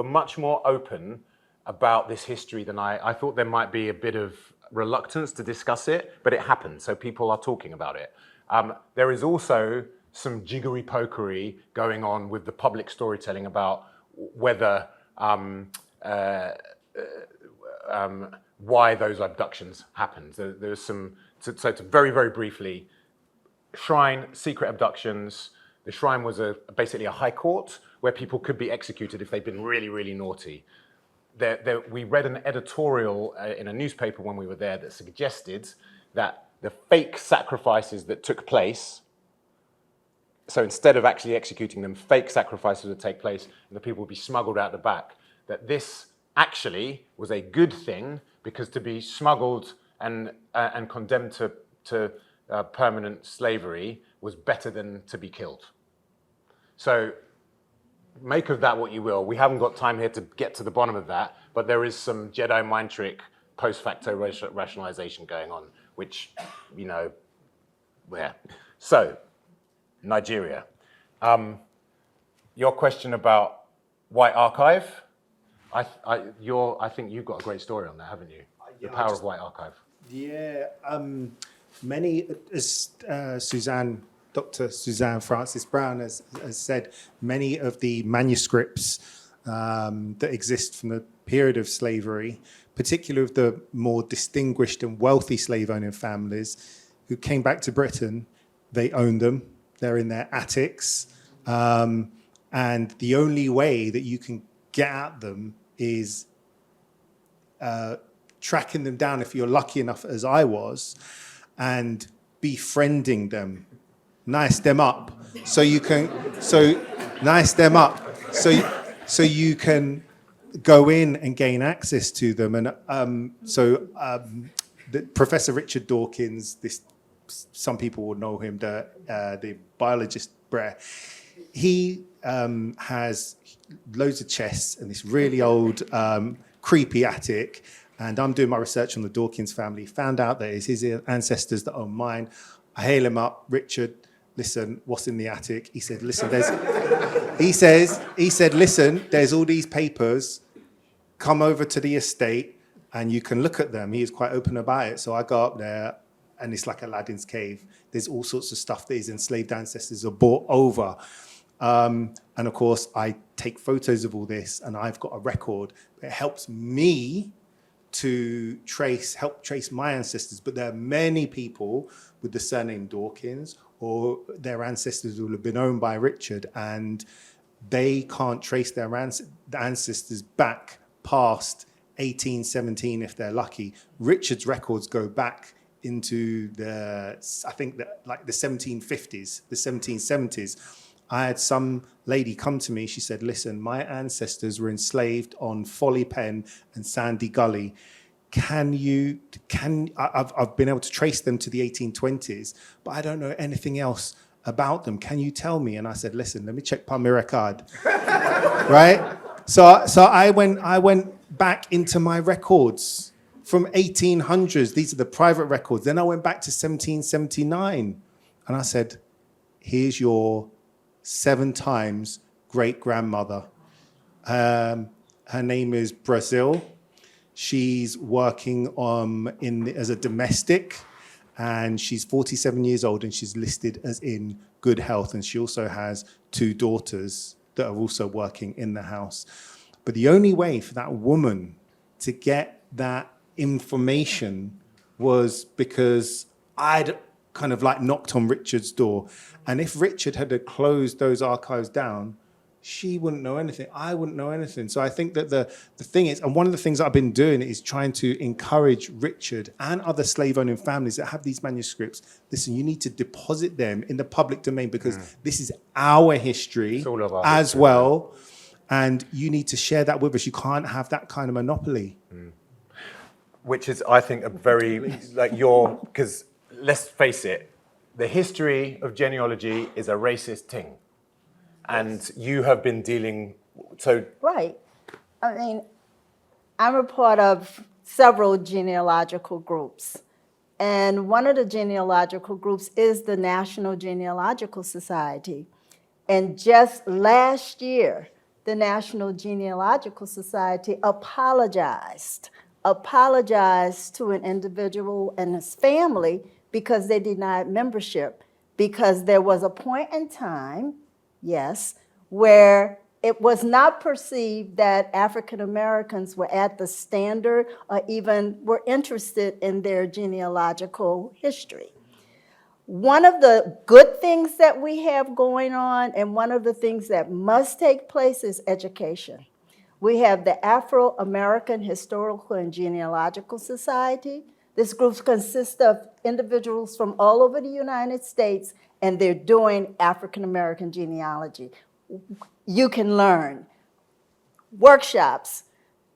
much more open about this history than I thought. There might be a bit of reluctance to discuss it, but it happened, so people are talking about it. There is also some jiggery-pokery going on with the public storytelling about whether why those abductions happened. There's some, so to very, very briefly, shrine, secret abductions. The shrine was basically a high court where people could be executed if they'd been really, really naughty. We read an editorial in a newspaper when we were there that suggested that the fake sacrifices that took place, so instead of actually executing them, fake sacrifices would take place and the people would be smuggled out the back, that this actually was a good thing because to be smuggled and condemned to permanent slavery was better than to be killed. So make of that what you will. We haven't got time here to get to the bottom of that, but there is some Jedi mind trick post-facto rationalization going on, which, you know, where. So, Nigeria. Your question about White Archive, I think you've got a great story on that, haven't you? The power of White Archive. Yeah, many, as Dr. Suzanne Francis Brown has said, many of the manuscripts that exist from the period of slavery, particularly of the more distinguished and wealthy slave-owning families who came back to Britain, they own them. They're in their attics. And the only way that you can get at them is tracking them down, if you're lucky enough as I was, and befriending them. Nice them up. So you can go in and gain access to them. And Professor Richard Dawkins, some people will know him, the biologist Brer, he has loads of chests and this really old, creepy attic. And I'm doing my research on the Dawkins family, found out that it's his ancestors that own mine. I hail him up, Richard, listen, what's in the attic? He said, listen, listen, there's all these papers, come over to the estate and you can look at them. He was quite open about it. So I go up there and it's like Aladdin's cave. There's all sorts of stuff that his enslaved ancestors are brought over. And of course, I take photos of all this, and I've got a record that helps me to help trace my ancestors. But there are many people with the surname Dawkins, or their ancestors will have been owned by Richard, and they can't trace their ancestors back past 1817 if they're lucky. Richard's records go back into the 1750s, the 1770s. I had some lady come to me. She said, listen, my ancestors were enslaved on Folly Pen and Sandy Gully. I've been able to trace them to the 1820s, but I don't know anything else about them. Can you tell me? And I said, listen, let me check my record. Right? So I went back into my records from 1800s. These are the private records. Then I went back to 1779. And I said, here's your 7 times great-grandmother. Her name is Brazil. She's working as a domestic, and she's 47 years old, and she's listed as in good health. And she also has 2 daughters that are also working in the house. But the only way for that woman to get that information was because I'd kind of like knocked on Richard's door. And if Richard had closed those archives down, she wouldn't know anything. I wouldn't know anything. So I think that the thing is, and one of the things I've been doing is trying to encourage Richard and other slave-owning families that have these manuscripts. Listen, you need to deposit them in the public domain, because this is our history as history, well. Yeah. And you need to share that with us. You can't have that kind of monopoly. Which is, I think, a very, because let's face it, the history of genealogy is a racist thing. And you have been dealing, so... Right. I mean, I'm a part of several genealogical groups. And one of the genealogical groups is the National Genealogical Society. And just last year, the National Genealogical Society apologized to an individual and his family because they denied membership, because there was a point in time, yes, where it was not perceived that African Americans were at the standard or even were interested in their genealogical history. One of the good things that we have going on, and one of the things that must take place, is education. We have the Afro-American Historical and Genealogical Society. This group consists of individuals from all over the United States, and they're doing African American genealogy. You can learn workshops,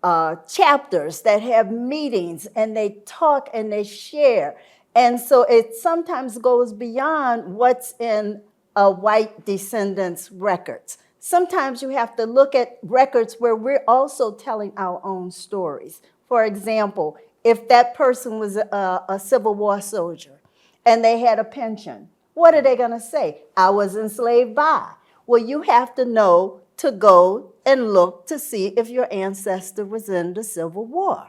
chapters that have meetings, and they talk and they share. And so it sometimes goes beyond what's in a white descendant's records. Sometimes you have to look at records where we're also telling our own stories. For example, if that person was a Civil War soldier and they had a pension, what are they going to say? I was enslaved by. Well, you have to know to go and look to see if your ancestor was in the Civil War.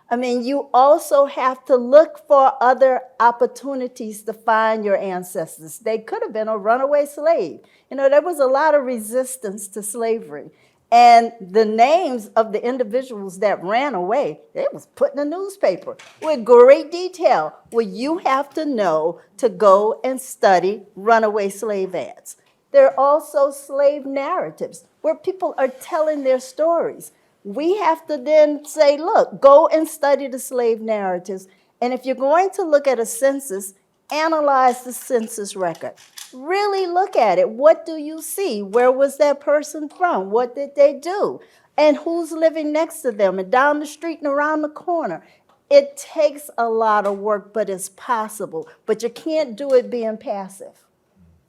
I mean, you also have to look for other opportunities to find your ancestors. They could have been a runaway slave. You know, there was a lot of resistance to slavery. And the names of the individuals that ran away, it was put in the newspaper with great detail. Well, you have to know to go and study runaway slave ads. There are also slave narratives where people are telling their stories. We have to then say, look, go and study the slave narratives. And if you're going to look at a census, analyze the census record. Really look at it. What do you see? Where was that person from? What did they do? And who's living next to them and down the street and around the corner? It takes a lot of work, but it's possible. But you can't do it being passive.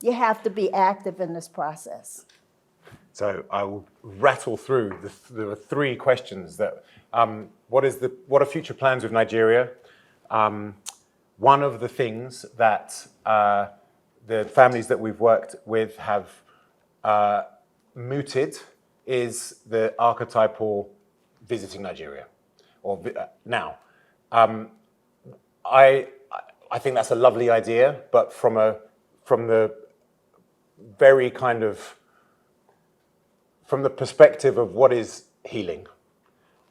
You have to be active in this process. So I will rattle through. There are 3 questions that, what are future plans with Nigeria? One of the things that the families that we've worked with have mooted is the archetypal visiting Nigeria. Now, I think that's a lovely idea, but from the very kind of, from the perspective of what is healing,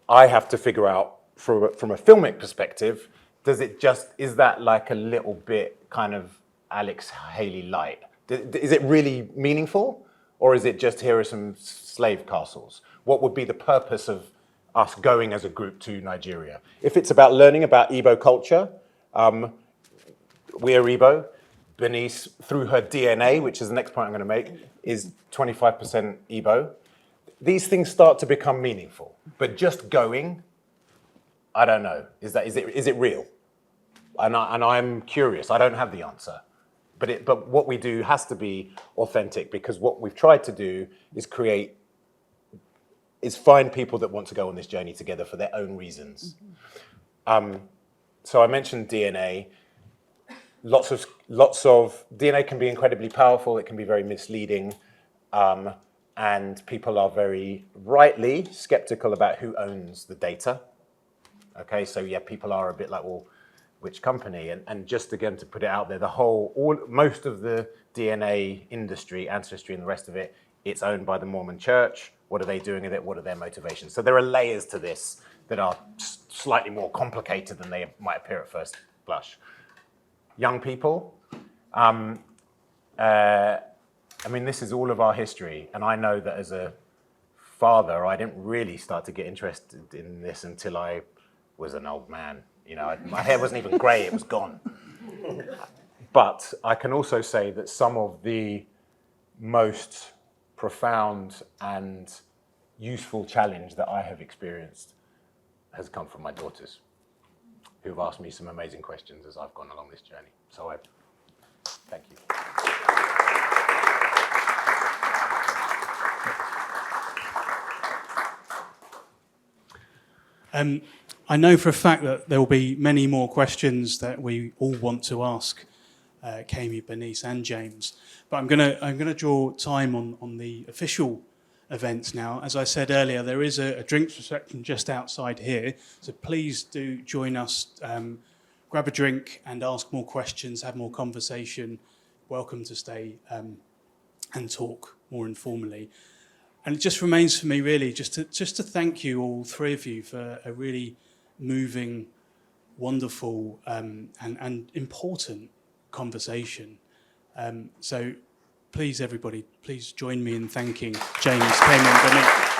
I have to figure out from a filmic perspective, is that like a little bit kind of Alex Haley light? Is it really meaningful? Or is it just, here are some slave castles? What would be the purpose of us going as a group to Nigeria? If it's about learning about Igbo culture, we are Igbo. Bernice, through her DNA, which is the next point I'm going to make, is 25% Igbo. These things start to become meaningful. But just going, I don't know. Is it real? And I'm curious. I don't have the answer. But what we do has to be authentic, because what we've tried to do is find people that want to go on this journey together for their own reasons. So I mentioned DNA. Lots of DNA can be incredibly powerful. It can be very misleading, and people are very rightly skeptical about who owns the data. Okay, so yeah, people are a bit like, well, which company? And just again to put it out there, most of the DNA industry, ancestry, and the rest of it, it's owned by the Mormon Church. What are they doing with it? What are their motivations? So there are layers to this that are slightly more complicated than they might appear at first blush. Young people, this is all of our history, and I know that as a father, I didn't really start to get interested in this until I was an old man. My hair wasn't even grey, it was gone. But I can also say that some of the most profound and useful challenge that I have experienced has come from my daughters, who've asked me some amazing questions as I've gone along this journey. So thank you. I know for a fact that there will be many more questions that we all want to ask Keme, Bernice, and James, but I'm gonna draw time on the official events now. As I said earlier, there is a drinks reception just outside here, so please do join us. Grab a drink and ask more questions, have more conversation. Welcome to stay and talk more informally. And it just remains for me really just to thank you, all three of you, for a really moving, wonderful and important conversation. So please, everybody, please join me in thanking James, Keme, and Bennett.